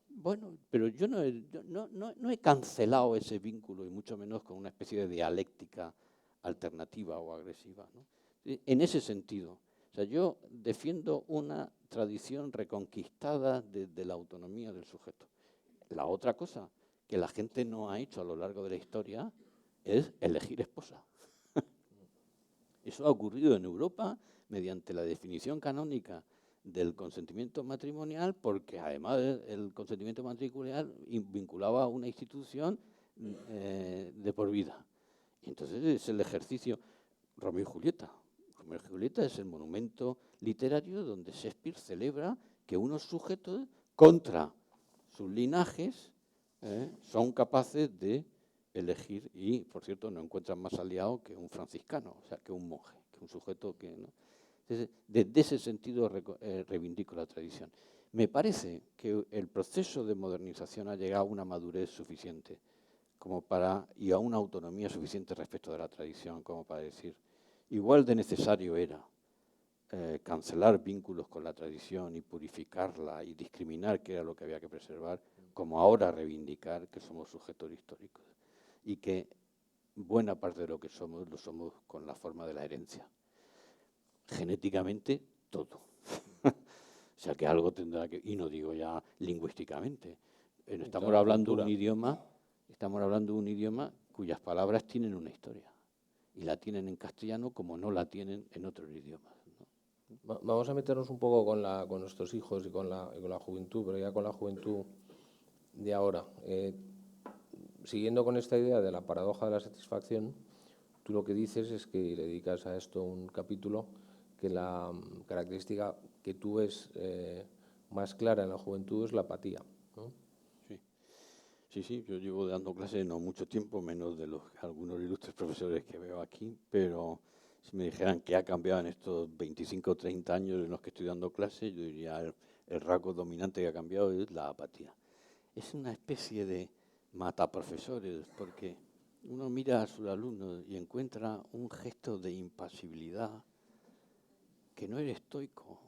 B: bueno, pero yo no he cancelado ese vínculo, y mucho menos con una especie de dialéctica alternativa o agresiva, ¿no? En ese sentido, o sea, yo defiendo una tradición reconquistada de la autonomía del sujeto. La otra cosa que la gente no ha hecho a lo largo de la historia es elegir esposa. Eso ha ocurrido en Europa mediante la definición canónica del consentimiento matrimonial, porque además el consentimiento matrimonial vinculaba a una institución de por vida. Y entonces es el ejercicio. Romeo y Julieta. Romeo y Julieta es el monumento literario donde Shakespeare celebra que unos sujetos contra sus linajes son capaces de elegir y, por cierto, no encuentran más aliado que un franciscano, o sea, que un monje, que un sujeto que... ¿no? Entonces, desde ese sentido reivindico la tradición. Me parece que el proceso de modernización ha llegado a una madurez suficiente y a una autonomía suficiente respecto de la tradición como para decir, igual de necesario era cancelar vínculos con la tradición y purificarla y discriminar qué era lo que había que preservar, como ahora reivindicar que somos sujetos históricos y que buena parte de lo que somos lo somos con la forma de la herencia. Genéticamente, todo. O sea que algo tendrá que... Y no digo ya lingüísticamente. Estamos hablando de un idioma cuyas palabras tienen una historia. Y la tienen en castellano como no la tienen en otros idiomas, ¿no?
A: Vamos a meternos un poco con nuestros hijos y con la juventud, pero ya con la juventud de ahora. Siguiendo con esta idea de la paradoja de la satisfacción, tú lo que dices es que le dedicas a esto un capítulo, que la característica que tú ves más clara en la juventud es la apatía, ¿no?
B: Sí, yo llevo dando clases no mucho tiempo, menos de algunos ilustres profesores que veo aquí, pero si me dijeran qué ha cambiado en estos 25 o 30 años en los que estoy dando clases, yo diría el rasgo dominante que ha cambiado es la apatía. Es una especie de mataprofesores, porque uno mira a sus alumnos y encuentra un gesto de impasibilidad que no es estoico,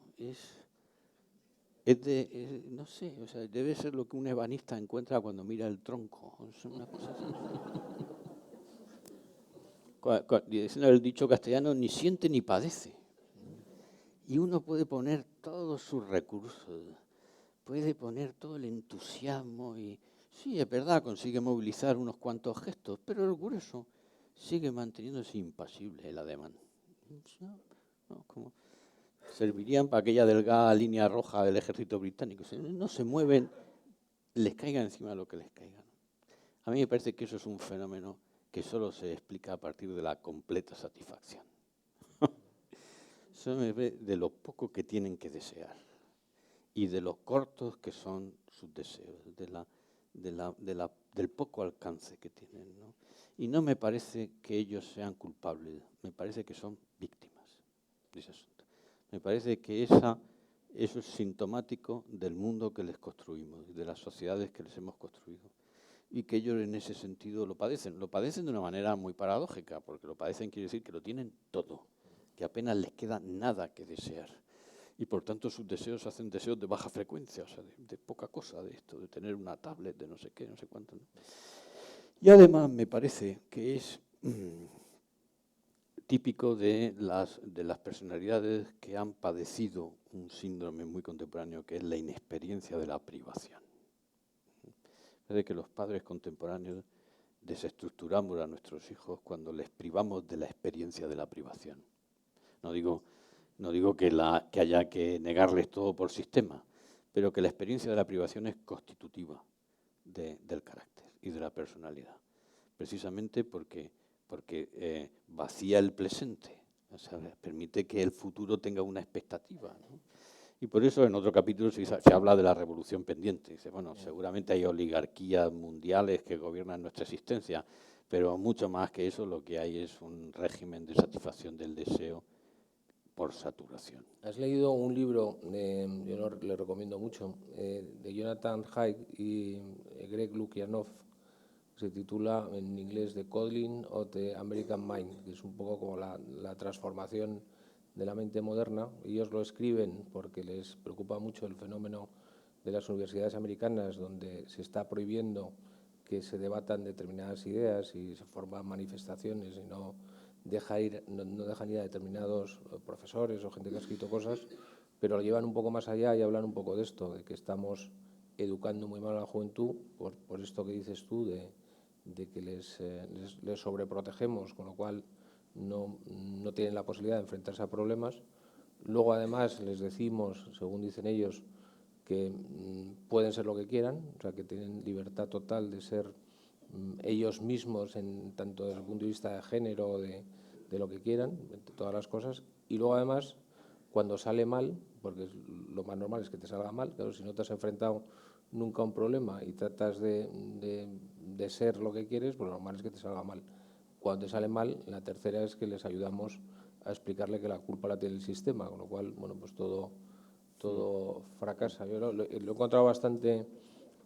B: no sé, o sea, debe ser lo que un ebanista encuentra cuando mira el tronco. Es una cosa así. Diciendo el dicho castellano, ni siente ni padece. Y uno puede poner todos sus recursos, puede poner todo el entusiasmo y, sí, es verdad, consigue movilizar unos cuantos gestos, pero el grueso sigue manteniéndose impasible el ademán. ¿no? Como servirían para aquella delgada línea roja del ejército británico. Si no se mueven, les caiga encima lo que les caiga. A mí me parece que eso es un fenómeno que solo se explica a partir de la completa satisfacción. Eso me ve de lo poco que tienen que desear y de lo cortos que son sus deseos, del poco alcance que tienen, ¿no? Y no me parece que ellos sean culpables, me parece que son víctimas de ese asunto. Me parece que eso es sintomático del mundo que les construimos, de las sociedades que les hemos construido. Y que ellos en ese sentido lo padecen. Lo padecen de una manera muy paradójica, porque lo padecen quiere decir que lo tienen todo, que apenas les queda nada que desear. Y por tanto sus deseos hacen deseos de baja frecuencia, o sea, de poca cosa, de esto, de tener una tablet, de no sé qué, no sé cuánto, ¿no? Y además me parece que es típico de las personalidades que han padecido un síndrome muy contemporáneo, que es la inexperiencia de la privación. Es de que los padres contemporáneos desestructuramos a nuestros hijos cuando les privamos de la experiencia de la privación. No digo que haya que negarles todo por sistema, pero que la experiencia de la privación es constitutiva del carácter y de la personalidad, precisamente porque vacía el presente, o sea, permite que el futuro tenga una expectativa, ¿no? Y por eso en otro capítulo se habla de la revolución pendiente. Dice, bueno, seguramente hay oligarquías mundiales que gobiernan nuestra existencia, pero mucho más que eso lo que hay es un régimen de satisfacción del deseo por saturación.
A: Has leído un libro, yo le recomiendo mucho, de Jonathan Haidt y Greg Lukianoff, se titula en inglés The Coddling of the American Mind, que es un poco como la transformación de la mente moderna. Ellos lo escriben porque les preocupa mucho el fenómeno de las universidades americanas, donde se está prohibiendo que se debatan determinadas ideas y se forman manifestaciones y no dejan ir a determinados profesores o gente que ha escrito cosas, pero lo llevan un poco más allá y hablan un poco de esto, de que estamos educando muy mal a la juventud por esto que dices tú, de que les sobreprotegemos, con lo cual no tienen la posibilidad de enfrentarse a problemas. Luego, además, les decimos, según dicen ellos, que pueden ser lo que quieran, o sea, que tienen libertad total de ser ellos mismos, tanto desde el punto de vista de género, de lo que quieran, de todas las cosas. Y luego, además, cuando sale mal, porque lo más normal es que te salga mal, claro, si no te has enfrentado nunca a un problema y tratas de ser lo que quieres, pues lo normal es que te salga mal. Cuando te sale mal, la tercera es que les ayudamos a explicarle que la culpa la tiene el sistema, con lo cual, bueno, pues todo fracasa. Yo lo he encontrado bastante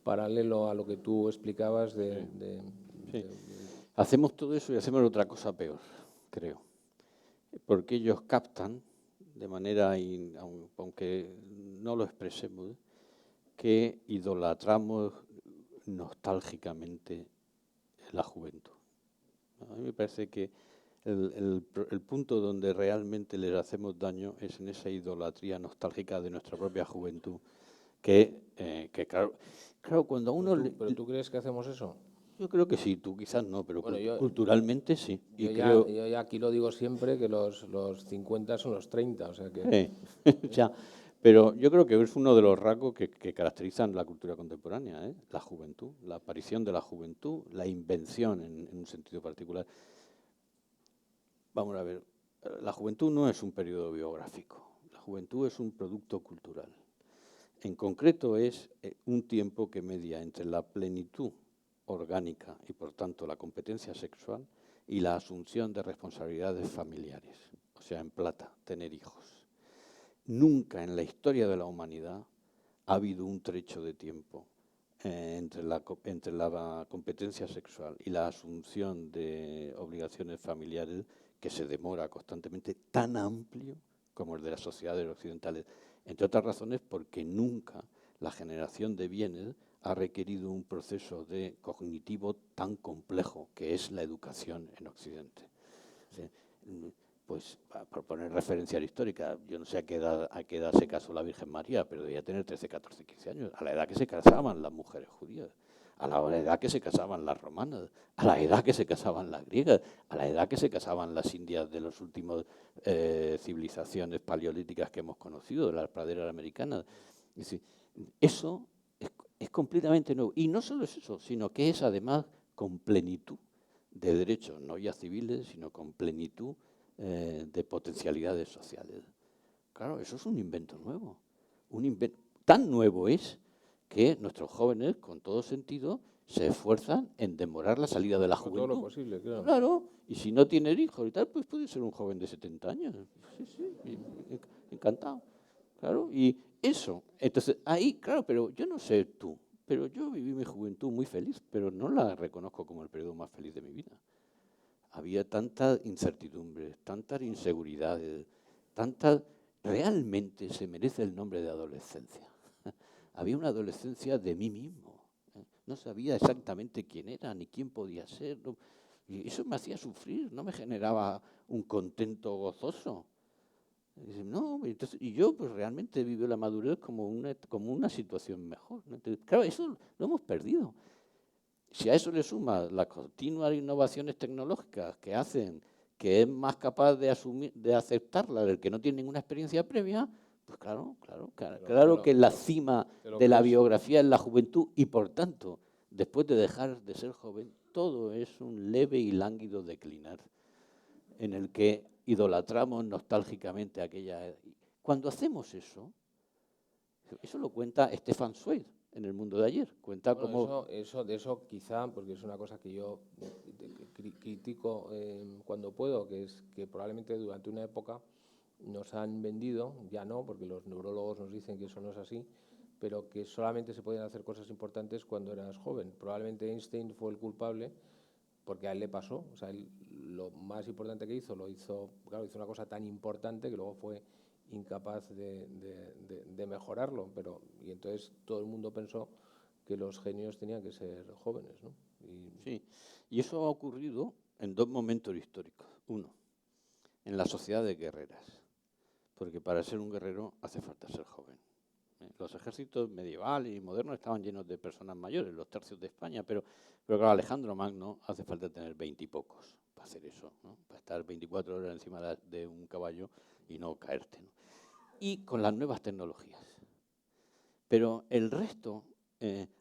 A: paralelo a lo que tú explicabas
B: Hacemos todo eso y hacemos otra cosa peor, creo. Porque ellos captan, de manera, aunque no lo expresemos, que idolatramos nostálgicamente la juventud. A mí me parece que el punto donde realmente les hacemos daño es en esa idolatría nostálgica de nuestra propia juventud, que claro, cuando uno...
A: ¿Pero tú crees que hacemos eso?
B: Yo creo que sí, tú quizás no, pero
A: bueno,
B: culturalmente sí.
A: Yo ya aquí lo digo siempre, que los 50 son los 30, o sea que...
B: Ya, pero yo creo que es uno de los rasgos que caracterizan la cultura contemporánea, ¿eh? La juventud, la aparición de la juventud, la invención en un sentido particular. Vamos a ver, la juventud no es un periodo biográfico, la juventud es un producto cultural. En concreto es un tiempo que media entre la plenitud orgánica y por tanto la competencia sexual y la asunción de responsabilidades familiares, o sea, en plata, tener hijos. Nunca en la historia de la humanidad ha habido un trecho de tiempo entre la competencia sexual y la asunción de obligaciones familiares que se demora constantemente tan amplio como el de las sociedades occidentales. Entre otras razones porque nunca la generación de bienes ha requerido un proceso cognitivo tan complejo que es la educación en Occidente. Pues, por poner referencia histórica, yo no sé a qué edad se casó la Virgen María, pero debía tener 13, 14, 15 años, a la edad que se casaban las mujeres judías. a la edad que se casaban las romanas, a la edad que se casaban las griegas, a la edad que se casaban las indias de las últimas civilizaciones paleolíticas que hemos conocido, de las praderas americanas. Es decir, eso es completamente nuevo. Y no solo es eso, sino que es además con plenitud de derechos, no ya civiles, sino con plenitud de potencialidades sociales. Claro, eso es un invento nuevo. Tan nuevo es que nuestros jóvenes, con todo sentido, se esfuerzan en demorar la salida de la juventud.
A: Todo lo posible, claro.
B: Claro, y si no tiene hijos y tal, pues puede ser un joven de 70 años. Sí, encantado. Claro, y eso. Entonces, ahí, claro, pero yo no sé tú, pero yo viví mi juventud muy feliz, pero no la reconozco como el periodo más feliz de mi vida. Había tantas incertidumbres, tantas inseguridades, tantas... Realmente se merece el nombre de adolescencia. Había una adolescencia de mí mismo. No sabía exactamente quién era ni quién podía ser. No, y eso me hacía sufrir, no me generaba un contento gozoso. No, entonces, y yo pues realmente vivo la madurez como una situación mejor. Entonces, claro, eso lo hemos perdido. Si a eso le sumas las continuas innovaciones tecnológicas que hacen que es más capaz de asumir, de aceptarla del que no tiene ninguna experiencia previa, pues claro que la cima de la biografía es la juventud y por tanto, después de dejar de ser joven, todo es un leve y lánguido declinar en el que idolatramos nostálgicamente aquella edad. Cuando hacemos eso lo cuenta Stefan Zweig en El mundo de ayer. Cuenta
A: bueno, eso quizá, porque es una cosa que yo critico cuando puedo, que es que probablemente durante una época nos han vendido, ya no, porque los neurólogos nos dicen que eso no es así, pero que solamente se podían hacer cosas importantes cuando eras joven. Probablemente Einstein fue el culpable, porque a él le pasó, o sea, lo más importante que hizo, hizo una cosa tan importante que luego fue incapaz de mejorarlo, y entonces todo el mundo pensó que los genios tenían que ser jóvenes, ¿no?
B: Sí, y eso ha ocurrido en dos momentos históricos. Uno, en la sociedad de guerreras, porque para ser un guerrero hace falta ser joven. Los ejércitos medievales y modernos estaban llenos de personas mayores, los tercios de España, pero claro, Alejandro Magno hace falta tener 20 y pocos para hacer eso, ¿no? Para estar 24 horas encima de un caballo y no caerte, ¿no? Y con las nuevas tecnologías. Pero el resto,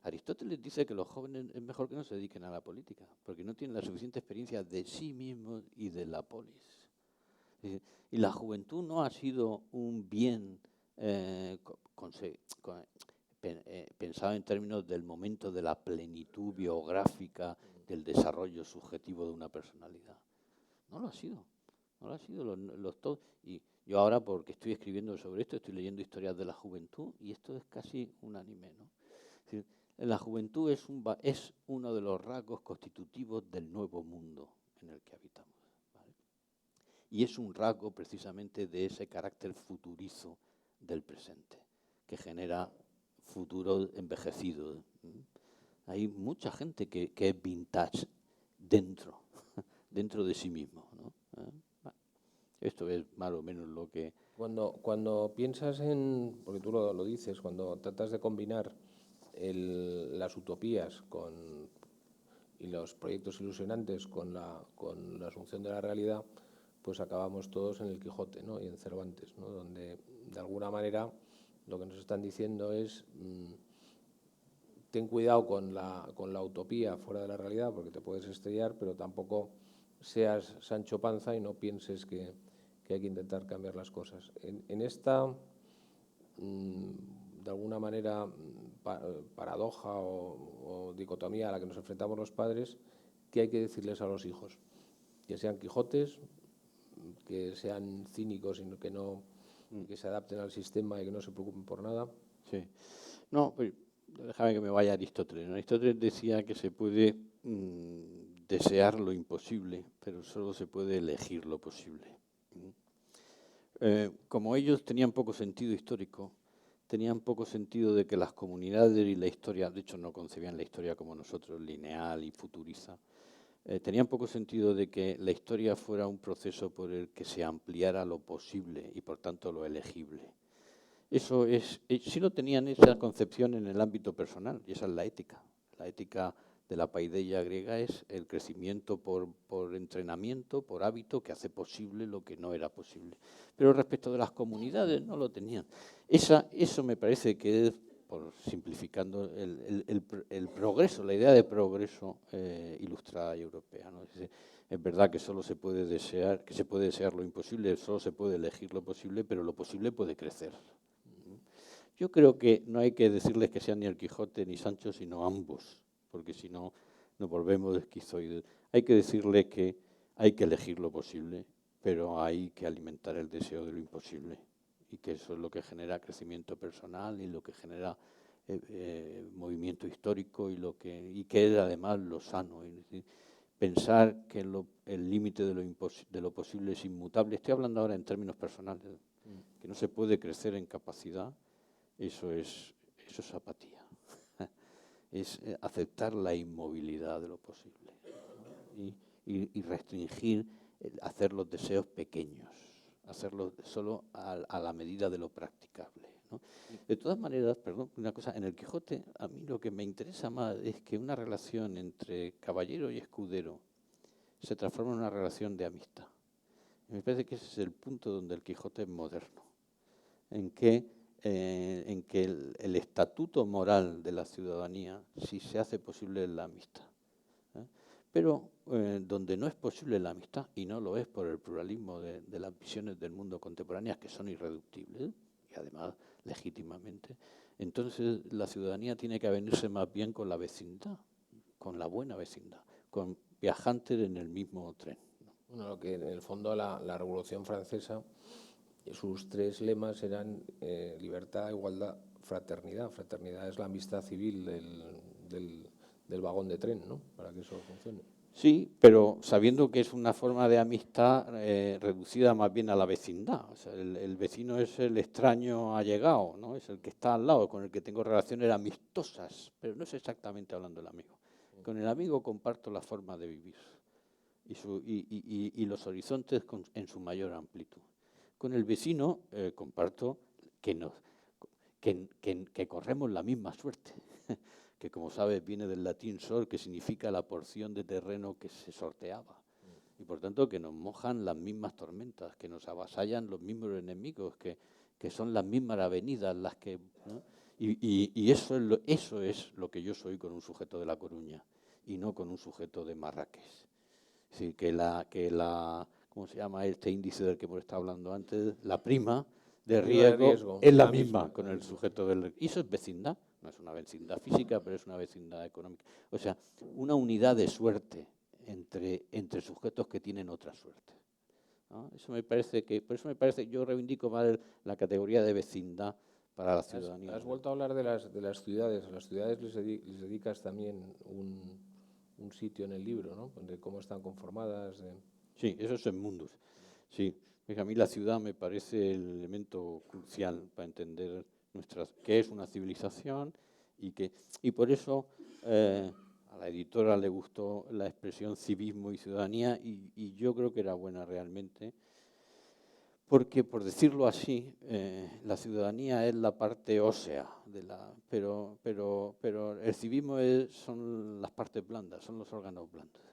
B: Aristóteles dice que los jóvenes es mejor que no se dediquen a la política, porque no tienen la suficiente experiencia de sí mismos y de la polis. Y la juventud no ha sido un bien pensado en términos del momento de la plenitud biográfica del desarrollo subjetivo de una personalidad. No lo ha sido. No lo ha sido. Y yo ahora, porque estoy escribiendo sobre esto, estoy leyendo historias de la juventud y esto es casi unánime, ¿no? Es decir, la juventud es uno de los rasgos constitutivos del nuevo mundo en el que habitamos. ¿Vale? Y es un rasgo precisamente de ese carácter futurizo del presente, que genera futuro envejecido. Hay mucha gente que es vintage dentro de sí mismo, ¿no? Esto es más o menos lo que...
A: Cuando piensas porque tú lo dices, cuando tratas de combinar las utopías y los proyectos ilusionantes con la asunción de la realidad, pues acabamos todos en el Quijote, ¿no? Y en Cervantes, ¿no? Donde de alguna manera lo que nos están diciendo es ten cuidado con la utopía fuera de la realidad porque te puedes estrellar, pero tampoco seas Sancho Panza y no pienses que hay que intentar cambiar las cosas. En esta, de alguna manera, paradoja o dicotomía a la que nos enfrentamos los padres, ¿qué hay que decirles a los hijos? Que sean Quijotes, que sean cínicos y que se adapten al sistema y que no se preocupen por nada.
B: Sí. No, pues déjame que me vaya a Aristóteles. Aristóteles decía que se puede desear lo imposible, pero solo se puede elegir lo posible. Como ellos tenían poco sentido histórico, tenían poco sentido de que las comunidades y la historia, de hecho no concebían la historia como nosotros, lineal y futuriza, tenían poco sentido de que la historia fuera un proceso por el que se ampliara lo posible y por tanto lo elegible. Eso es, sí lo tenían esa concepción en el ámbito personal, y esa es la ética. La ética de la paideia griega es el crecimiento por entrenamiento, por hábito, que hace posible lo que no era posible. Pero respecto de las comunidades no lo tenían. Eso me parece que es, por simplificando, el progreso, la idea de progreso ilustrada y europea, ¿no? Es verdad que solo se puede desear, que se puede desear lo imposible, solo se puede elegir lo posible, pero lo posible puede crecer. Yo creo que no hay que decirles que sean ni el Quijote ni Sancho, sino ambos, porque si no nos volvemos esquizoides. Hay que decirles que hay que elegir lo posible, pero hay que alimentar el deseo de lo imposible, y que eso es lo que genera crecimiento personal y lo que genera movimiento histórico y que es además lo sano. Es decir, pensar que el límite de lo posible es inmutable. Estoy hablando ahora en términos personales, que no se puede crecer en capacidad. Eso es apatía. Es aceptar la inmovilidad de lo posible y restringir, hacer los deseos pequeños, hacerlos solo a la medida de lo practicable, ¿no? De todas maneras, perdón, una cosa, en el Quijote a mí lo que me interesa más es que una relación entre caballero y escudero se transforma en una relación de amistad. Y me parece que ese es el punto donde el Quijote es moderno, en que el estatuto moral de la ciudadanía, si se hace posible, es la amistad. Pero donde no es posible la amistad, y no lo es por el pluralismo de las visiones del mundo contemporáneas, que son irreductibles, y además legítimamente, entonces la ciudadanía tiene que avenirse más bien con la vecindad, con la buena vecindad, con viajantes en el mismo tren.
A: Bueno, lo que en el fondo la Revolución Francesa, sus tres lemas eran libertad, igualdad, fraternidad. Fraternidad es la amistad civil del vagón de tren, ¿no? Para que eso funcione.
B: Sí, pero sabiendo que es una forma de amistad reducida más bien a la vecindad. O sea, el vecino es el extraño allegado, ¿no? Es el que está al lado, con el que tengo relaciones amistosas, pero no es exactamente hablando del amigo. Con el amigo comparto la forma de vivir y los horizontes en su mayor amplitud. Con el vecino comparto que corremos la misma suerte, que como sabes viene del latín sor, que significa la porción de terreno que se sorteaba. Y por tanto que nos mojan las mismas tormentas, que nos avasallan los mismos enemigos, que son las mismas avenidas las que... ¿no? Y eso es lo que yo soy con un sujeto de La Coruña y no con un sujeto de Marrakech. Es decir, que la ¿cómo se llama este índice del que hemos estado hablando antes? La prima de riesgo es la misma con el sujeto del... Y eso es vecindad, no es una vecindad física, pero es una vecindad económica. O sea, una unidad de suerte entre sujetos que tienen otra suerte, ¿no? Eso me parece que, por eso me parece, yo reivindico más la categoría de vecindad para la ciudadanía.
A: Has vuelto a hablar de las ciudades. A las ciudades les dedicas también un sitio en el libro, ¿no? De cómo están conformadas.
B: Sí, eso es en Mundus. Sí, a mí la ciudad me parece el elemento crucial para entender qué es una civilización y por eso a la editora le gustó la expresión civismo y ciudadanía y yo creo que era buena realmente, porque por decirlo así, la ciudadanía es la parte ósea pero el civismo son las partes blandas, son los órganos blandos.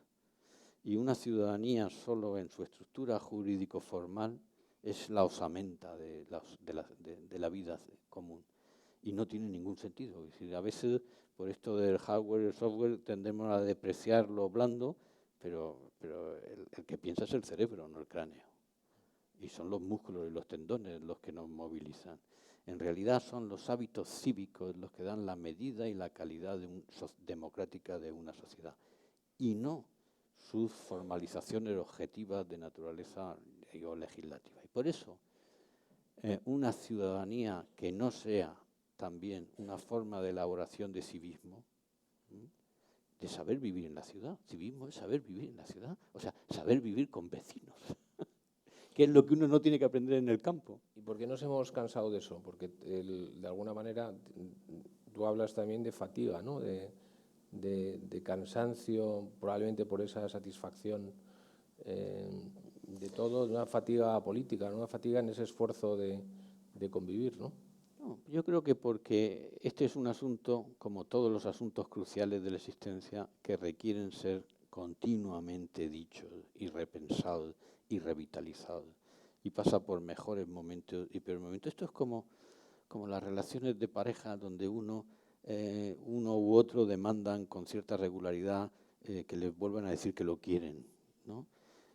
B: Y una ciudadanía solo en su estructura jurídico-formal es la osamenta de la vida común. Y no tiene ningún sentido. Es decir, a veces, por esto del hardware y el software, tendemos a depreciar lo blando, pero el que piensa es el cerebro, no el cráneo. Y son los músculos y los tendones los que nos movilizan. En realidad son los hábitos cívicos los que dan la medida y la calidad democrática de una sociedad. Y no sus formalizaciones objetivas de naturaleza legislativa. Y por eso, una ciudadanía que no sea también una forma de elaboración de civismo, de saber vivir en la ciudad. Civismo es saber vivir en la ciudad, o sea, saber vivir con vecinos, que es lo que uno no tiene que aprender en el campo.
A: ¿Y por qué nos hemos cansado de eso? Porque de alguna manera tú hablas también de fatiga, ¿no? De cansancio, probablemente por esa satisfacción de todo, de una fatiga política, ¿no? Una fatiga en ese esfuerzo de convivir, ¿no?
B: No, yo creo que porque este es un asunto, como todos los asuntos cruciales de la existencia, que requieren ser continuamente dichos y repensados y revitalizados. Y pasa por mejores momentos y peores momentos. Esto es como las relaciones de pareja donde uno u otro demandan con cierta regularidad que les vuelvan a decir que lo quieren, ¿no?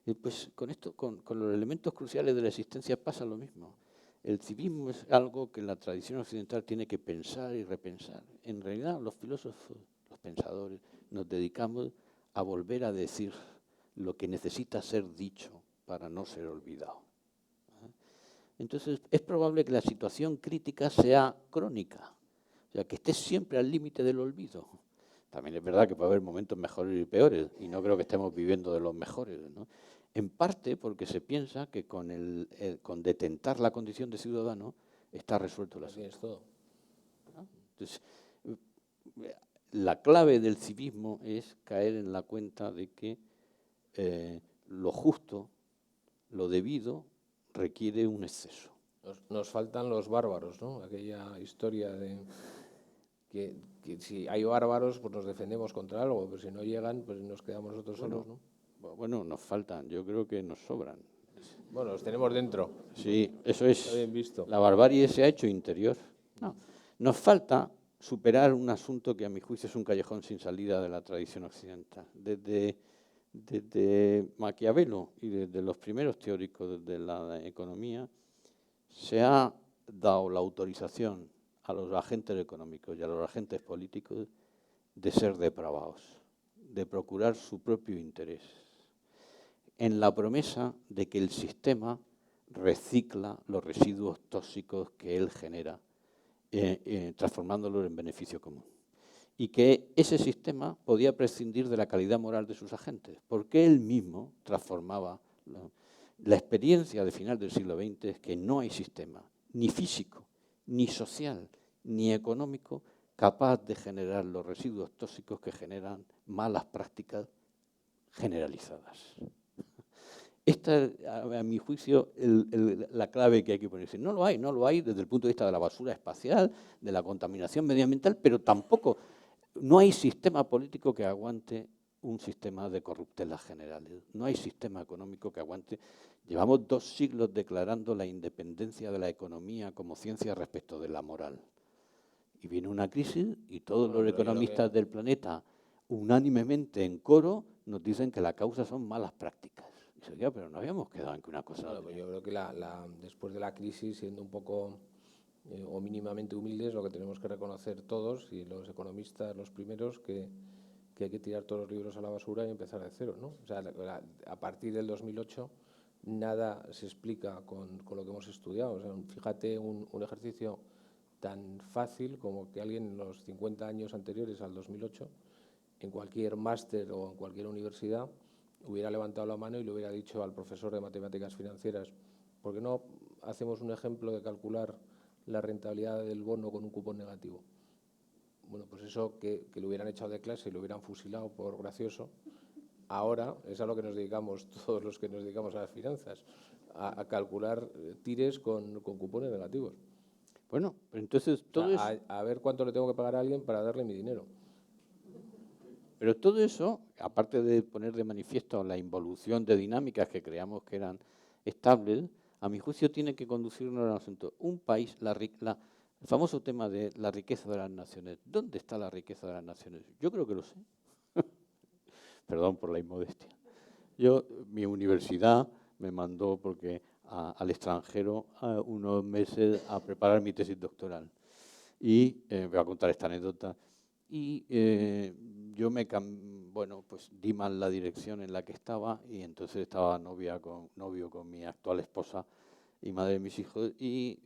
B: Y pues con esto, con los elementos cruciales de la existencia pasa lo mismo. El civismo es algo que la tradición occidental tiene que pensar y repensar. En realidad, los filósofos, los pensadores, nos dedicamos a volver a decir lo que necesita ser dicho para no ser olvidado. Entonces, es probable que la situación crítica sea crónica, o sea, que esté siempre al límite del olvido. También es verdad que puede haber momentos mejores y peores, y no creo que estemos viviendo de los mejores, ¿no? En parte porque se piensa que con detentar la condición de ciudadano está resuelto el asunto.
A: Todo.
B: ¿No? Entonces, la clave del civismo es caer en la cuenta de que lo justo, lo debido, requiere un exceso.
A: Nos faltan los bárbaros, ¿no? Aquella historia de que si hay bárbaros, pues nos defendemos contra algo, pero si no llegan, pues nos quedamos nosotros solos, ¿no?
B: Bueno, nos faltan, yo creo que nos sobran.
A: Bueno, los tenemos dentro.
B: Sí, eso es.
A: Está bien visto.
B: La barbarie se ha hecho interior. No, nos falta superar un asunto que a mi juicio es un callejón sin salida de la tradición occidental. Desde Maquiavelo y desde los primeros teóricos de la economía se ha dado la autorización a los agentes económicos y a los agentes políticos de ser depravados, de procurar su propio interés, en la promesa de que el sistema recicla los residuos tóxicos que él genera, transformándolos en beneficio común. Y que ese sistema podía prescindir de la calidad moral de sus agentes, porque él mismo transformaba. La experiencia de final del siglo XX es que no hay sistema, ni físico, ni social, ni económico, capaz de generar los residuos tóxicos que generan malas prácticas generalizadas. Esta es, a mi juicio, la clave que hay que ponerse. No lo hay desde el punto de vista de la basura espacial, de la contaminación medioambiental, pero tampoco, no hay sistema político que aguante un sistema de corruptelas generales. No hay sistema económico que aguante. Llevamos 2 siglos declarando la independencia de la economía como ciencia respecto de la moral. Y viene una crisis y todos los economistas del planeta, unánimemente en coro, nos dicen que la causa son malas prácticas. Y se dice, pero no habíamos quedado en que una cosa...
A: Bueno, pues yo creo que después de la crisis, siendo un poco o mínimamente humildes, lo que tenemos que reconocer todos, y los economistas los primeros, que hay que tirar todos los libros a la basura y empezar de cero, ¿no? O sea, a partir del 2008 nada se explica con lo que hemos estudiado. O sea, fíjate un ejercicio tan fácil como que alguien en los 50 años anteriores al 2008, en cualquier máster o en cualquier universidad, hubiera levantado la mano y le hubiera dicho al profesor de matemáticas financieras, ¿por qué no hacemos un ejemplo de calcular la rentabilidad del bono con un cupón negativo? Bueno, pues eso que lo hubieran echado de clase y lo hubieran fusilado por gracioso, ahora es a lo que nos dedicamos todos los que nos dedicamos a las finanzas, a calcular tires con cupones negativos.
B: Bueno, pero entonces todo
A: o sea, a ver cuánto le tengo que pagar a alguien para darle mi dinero.
B: Pero todo eso, aparte de poner de manifiesto la involución de dinámicas que creíamos que eran estables, a mi juicio tiene que conducirnos al asunto. Un país, el famoso tema de la riqueza de las naciones. ¿Dónde está la riqueza de las naciones? Yo creo que lo sé. Perdón por la inmodestia. Mi universidad me mandó al extranjero unos meses a preparar mi tesis doctoral. Y voy a contar esta anécdota. Y yo pues di mal la dirección en la que estaba y entonces estaba novio con mi actual esposa y madre de mis hijos y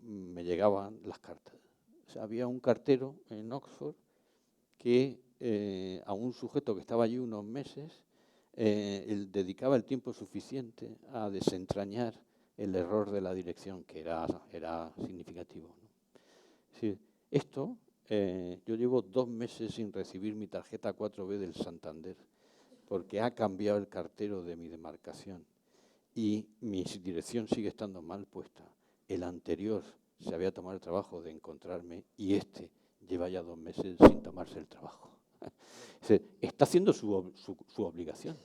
B: me llegaban las cartas. O sea, había un cartero en Oxford que a un sujeto que estaba allí unos meses él dedicaba el tiempo suficiente a desentrañar el error de la dirección, que era significativo, ¿no? Sí, esto, yo llevo 2 meses sin recibir mi tarjeta 4B del Santander, porque ha cambiado el cartero de mi demarcación y mi dirección sigue estando mal puesta. El anterior se había tomado el trabajo de encontrarme y este lleva ya 2 meses sin tomarse el trabajo. Está haciendo su obligación.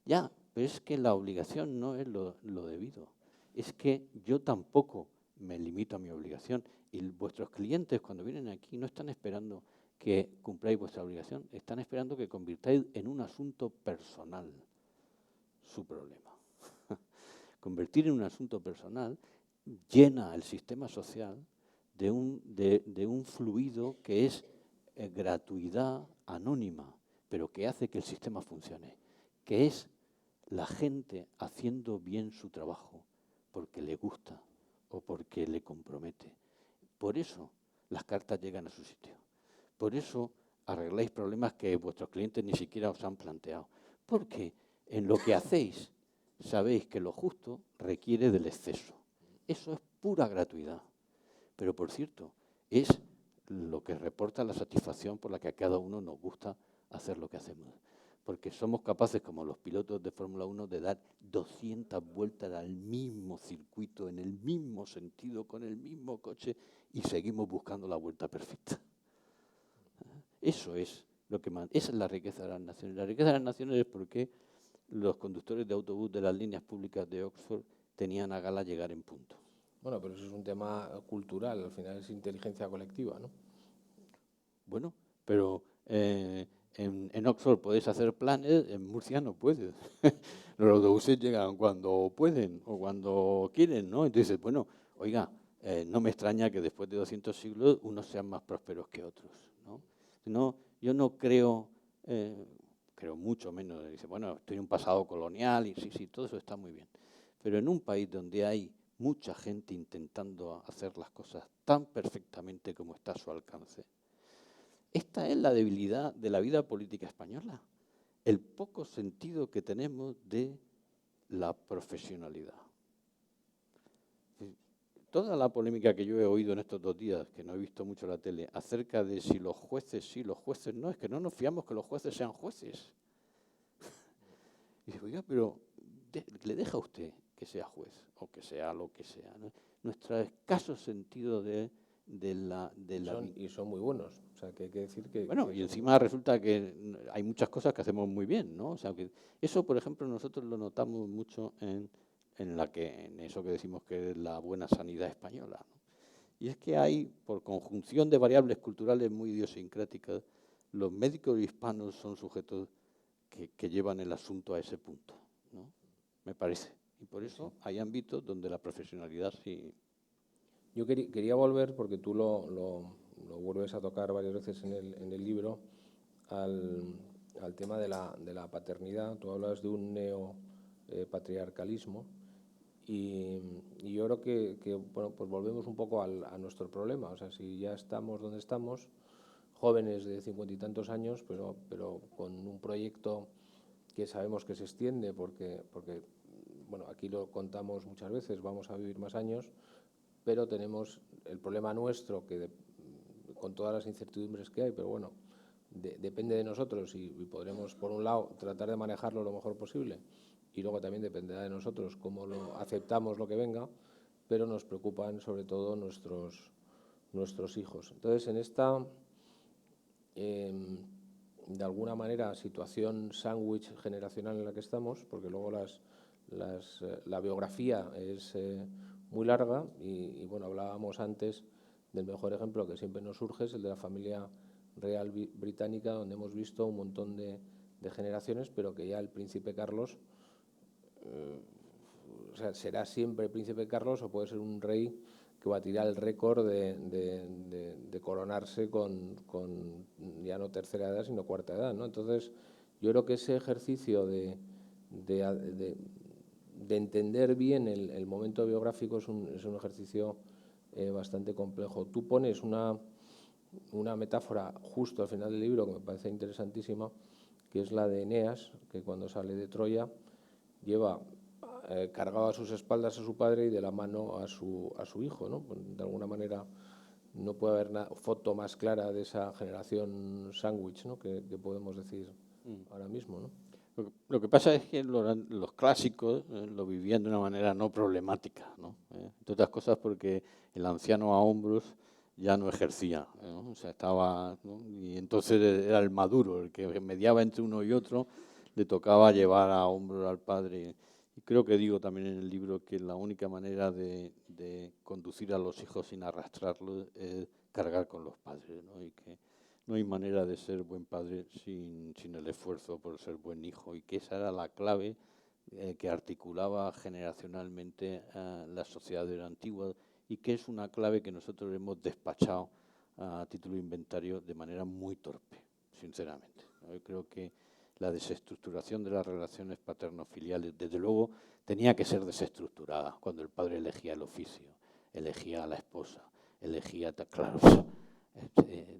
B: Ya, pero es que la obligación no es lo debido. Es que yo tampoco me limito a mi obligación. Y vuestros clientes, cuando vienen aquí, no están esperando que cumpláis vuestra obligación, están esperando que convirtáis en un asunto personal su problema. Convertir en un asunto personal llena el sistema social de un fluido que es gratuidad anónima, pero que hace que el sistema funcione, que es la gente haciendo bien su trabajo porque le gusta o porque le compromete. Por eso las cartas llegan a su sitio. Por eso arregláis problemas que vuestros clientes ni siquiera os han planteado. Porque en lo que hacéis sabéis que lo justo requiere del exceso. Eso es pura gratuidad. Pero, por cierto, es lo que reporta la satisfacción por la que a cada uno nos gusta hacer lo que hacemos. Porque somos capaces, como los pilotos de Fórmula 1, de dar 200 vueltas al mismo circuito, en el mismo sentido, con el mismo coche, y seguimos buscando la vuelta perfecta. Eso es lo que esa es la riqueza de las naciones. La riqueza de las naciones es porque los conductores de autobús de las líneas públicas de Oxford tenían a gala llegar en punto.
A: Bueno, pero eso es un tema cultural, al final es inteligencia colectiva, ¿no?
B: Bueno, pero en Oxford podéis hacer planes, en Murcia no puedes. Los autobuses llegan cuando pueden o cuando quieren, ¿no? Entonces, bueno, oiga, no me extraña que después de 200 siglos unos sean más prósperos que otros, ¿no? No, yo no creo, creo mucho menos, dice, bueno, estoy en un pasado colonial y sí, todo eso está muy bien. Pero en un país donde hay mucha gente intentando hacer las cosas tan perfectamente como está a su alcance, esta es la debilidad de la vida política española, el poco sentido que tenemos de la profesionalidad. Toda la polémica que yo he oído en estos 2 días, que no he visto mucho la tele, acerca de si los jueces sí, los jueces no, es que no nos fiamos que los jueces sean jueces. Y digo, oiga, pero ¿le deja a usted que sea juez o que sea lo que sea, ¿no? Nuestro escaso sentido de la
A: y son muy buenos, o sea, que hay que decir que...
B: Bueno, y encima resulta que hay muchas cosas que hacemos muy bien, ¿no? O sea, que eso, por ejemplo, nosotros lo notamos mucho en eso que decimos que es la buena sanidad española, ¿no? Y es que hay, por conjunción de variables culturales muy idiosincráticas, los médicos hispanos son sujetos que llevan el asunto a ese punto, ¿no? Me parece. Y por eso hay ámbitos donde la profesionalidad sí...
A: Yo quería volver, porque tú lo vuelves a tocar varias veces en el libro, al tema de la paternidad. Tú hablas de un neopatriarcalismo y yo creo que bueno, pues volvemos un poco a nuestro problema. O sea, si ya estamos donde estamos, jóvenes de 50 y tantos años, pero con un proyecto que sabemos que se extiende porque bueno, aquí lo contamos muchas veces, vamos a vivir más años, pero tenemos el problema nuestro, con todas las incertidumbres que hay, pero bueno, depende de nosotros y podremos, por un lado, tratar de manejarlo lo mejor posible y luego también dependerá de nosotros cómo aceptamos lo que venga, pero nos preocupan sobre todo nuestros hijos. Entonces, en esta, de alguna manera, situación sándwich generacional en la que estamos, porque luego la biografía es muy larga y bueno, hablábamos antes del mejor ejemplo que siempre nos surge, es el de la familia real británica, donde hemos visto un montón de generaciones, pero que ya el príncipe Carlos, o sea, será siempre el príncipe Carlos o puede ser un rey que va a tirar el récord de coronarse con ya no tercera edad, sino cuarta edad, ¿no? Entonces, yo creo que ese ejercicio de entender bien el momento biográfico es un ejercicio bastante complejo. Tú pones una metáfora justo al final del libro que me parece interesantísima, que es la de Eneas, que cuando sale de Troya lleva cargado a sus espaldas a su padre y de la mano a su hijo, ¿no? De alguna manera no puede haber una foto más clara de esa generación sándwich, ¿no? que podemos decir ahora mismo, ¿no?
B: Lo que pasa es que los clásicos lo vivían de una manera no problemática, ¿no? Entre otras cosas porque el anciano a hombros ya no ejercía, ¿no? O sea, estaba, ¿no? Y entonces era el maduro, el que mediaba entre uno y otro, le tocaba llevar a hombros al padre. Y creo que digo también en el libro que la única manera de conducir a los hijos sin arrastrarlos es cargar con los padres, ¿no? Y que no hay manera de ser buen padre sin el esfuerzo por ser buen hijo, y que esa era la clave que articulaba generacionalmente la sociedad de la antigua, y que es una clave que nosotros hemos despachado a título de inventario de manera muy torpe, sinceramente. Yo creo que la desestructuración de las relaciones paterno-filiales, desde luego, tenía que ser desestructurada cuando el padre elegía el oficio, elegía a la esposa, elegía, claro,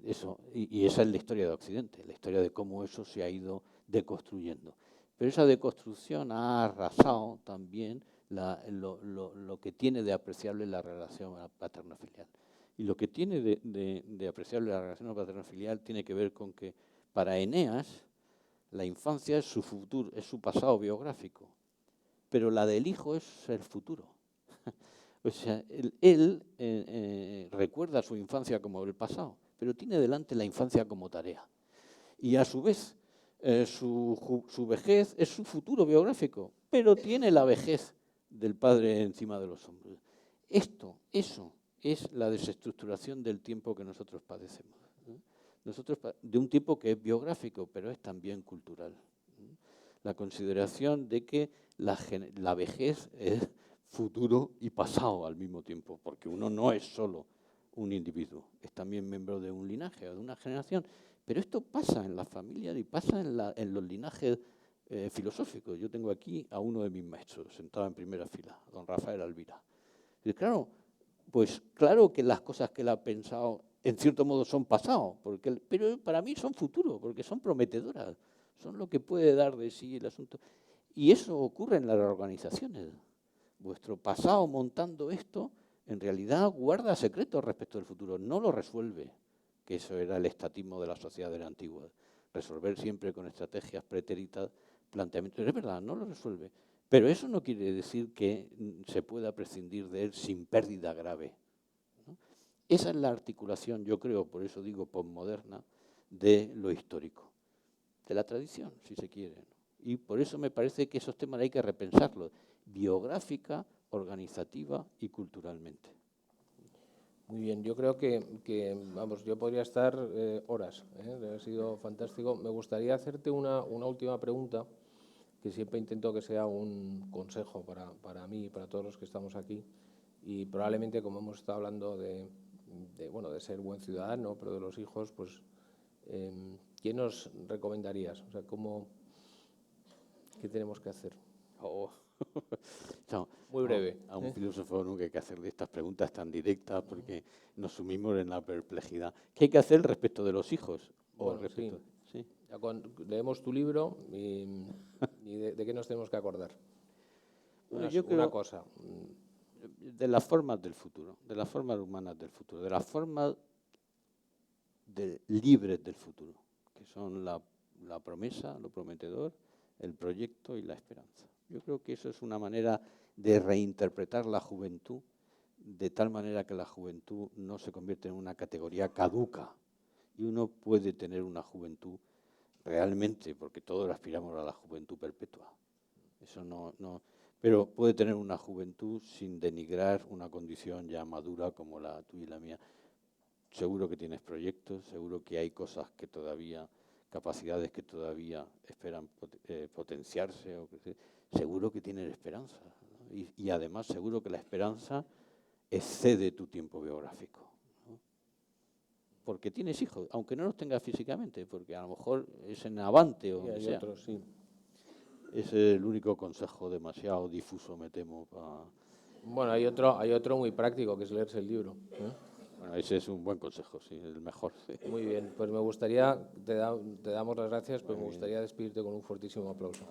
B: eso, y esa es la historia de Occidente, la historia de cómo eso se ha ido deconstruyendo. Pero esa deconstrucción ha arrasado también lo que tiene de apreciable la relación paterno-filial. Y lo que tiene de apreciable la relación paterno-filial tiene que ver con que para Eneas la infancia es su futuro, es su pasado biográfico, pero la del hijo es el futuro. O sea, él recuerda su infancia como el pasado, pero tiene delante la infancia como tarea. Y a su vez, su vejez es su futuro biográfico, pero tiene la vejez del padre encima de los hombros. Eso es la desestructuración del tiempo que nosotros padecemos. Nosotros, de un tiempo que es biográfico, pero es también cultural. La consideración de que la vejez es futuro y pasado al mismo tiempo, porque uno no es solo un individuo, es también miembro de un linaje o de una generación. Pero esto pasa en la familia y pasa en los linajes filosóficos. Yo tengo aquí a uno de mis maestros, sentado en primera fila, don Rafael Alvira. Y claro, pues claro que las cosas que él ha pensado, en cierto modo, son pasado, pero para mí son futuro, porque son prometedoras, son lo que puede dar de sí el asunto. Y eso ocurre en las organizaciones. Vuestro pasado montando esto, en realidad guarda secretos respecto del futuro, no lo resuelve, que eso era el estatismo de la sociedad de la antigua. Resolver siempre con estrategias pretéritas planteamientos. Es verdad, no lo resuelve. Pero eso no quiere decir que se pueda prescindir de él sin pérdida grave, ¿no? Esa es la articulación, yo creo, por eso digo posmoderna, de lo histórico, de la tradición, si se quiere, ¿no? Y por eso me parece que esos temas hay que repensarlos, biográfica, organizativa y culturalmente.
A: Muy bien, yo creo que vamos, yo podría estar horas, ha sido fantástico. Me gustaría hacerte una última pregunta, que siempre intento que sea un consejo para mí y para todos los que estamos aquí. Y probablemente, como hemos estado hablando bueno, de ser buen ciudadano, pero de los hijos, pues, ¿qué nos recomendarías? O sea, ¿qué tenemos que hacer?
B: Oh. No,
A: Muy breve.
B: A un filósofo nunca hay que hacerle estas preguntas tan directas porque nos sumimos en la perplejidad. ¿Qué hay que hacer respecto de los hijos?
A: Bueno, sí.
B: ¿Sí?
A: Ya leemos tu libro y de qué nos tenemos que acordar.
B: Bueno, yo
A: Una
B: creo
A: cosa.
B: de las formas del futuro, de las formas humanas del futuro, de las formas libres del futuro, que son la promesa, lo prometedor, el proyecto y la esperanza. Yo creo que eso es una manera de reinterpretar la juventud, de tal manera que la juventud no se convierte en una categoría caduca y uno puede tener una juventud realmente, porque todos aspiramos a la juventud perpetua. Eso no, pero puede tener una juventud sin denigrar una condición ya madura como la tuya y la mía. Seguro que tienes proyectos, seguro que hay cosas que todavía, capacidades que todavía esperan potenciarse, o crecer. Seguro que tienes esperanza, ¿no? Y además seguro que la esperanza excede tu tiempo biográfico, ¿no? Porque tienes hijos, aunque no los tengas físicamente, porque a lo mejor es en Avante o donde sea.
A: Otros, sí.
B: Ese es el único consejo demasiado difuso, me temo.
A: Bueno, hay otro muy práctico, que es leerse el libro.
B: Bueno, ese es un buen consejo, sí, el mejor.
A: Muy bien, pues me gustaría, te damos las gracias, pero me gustaría despedirte con un fortísimo aplauso.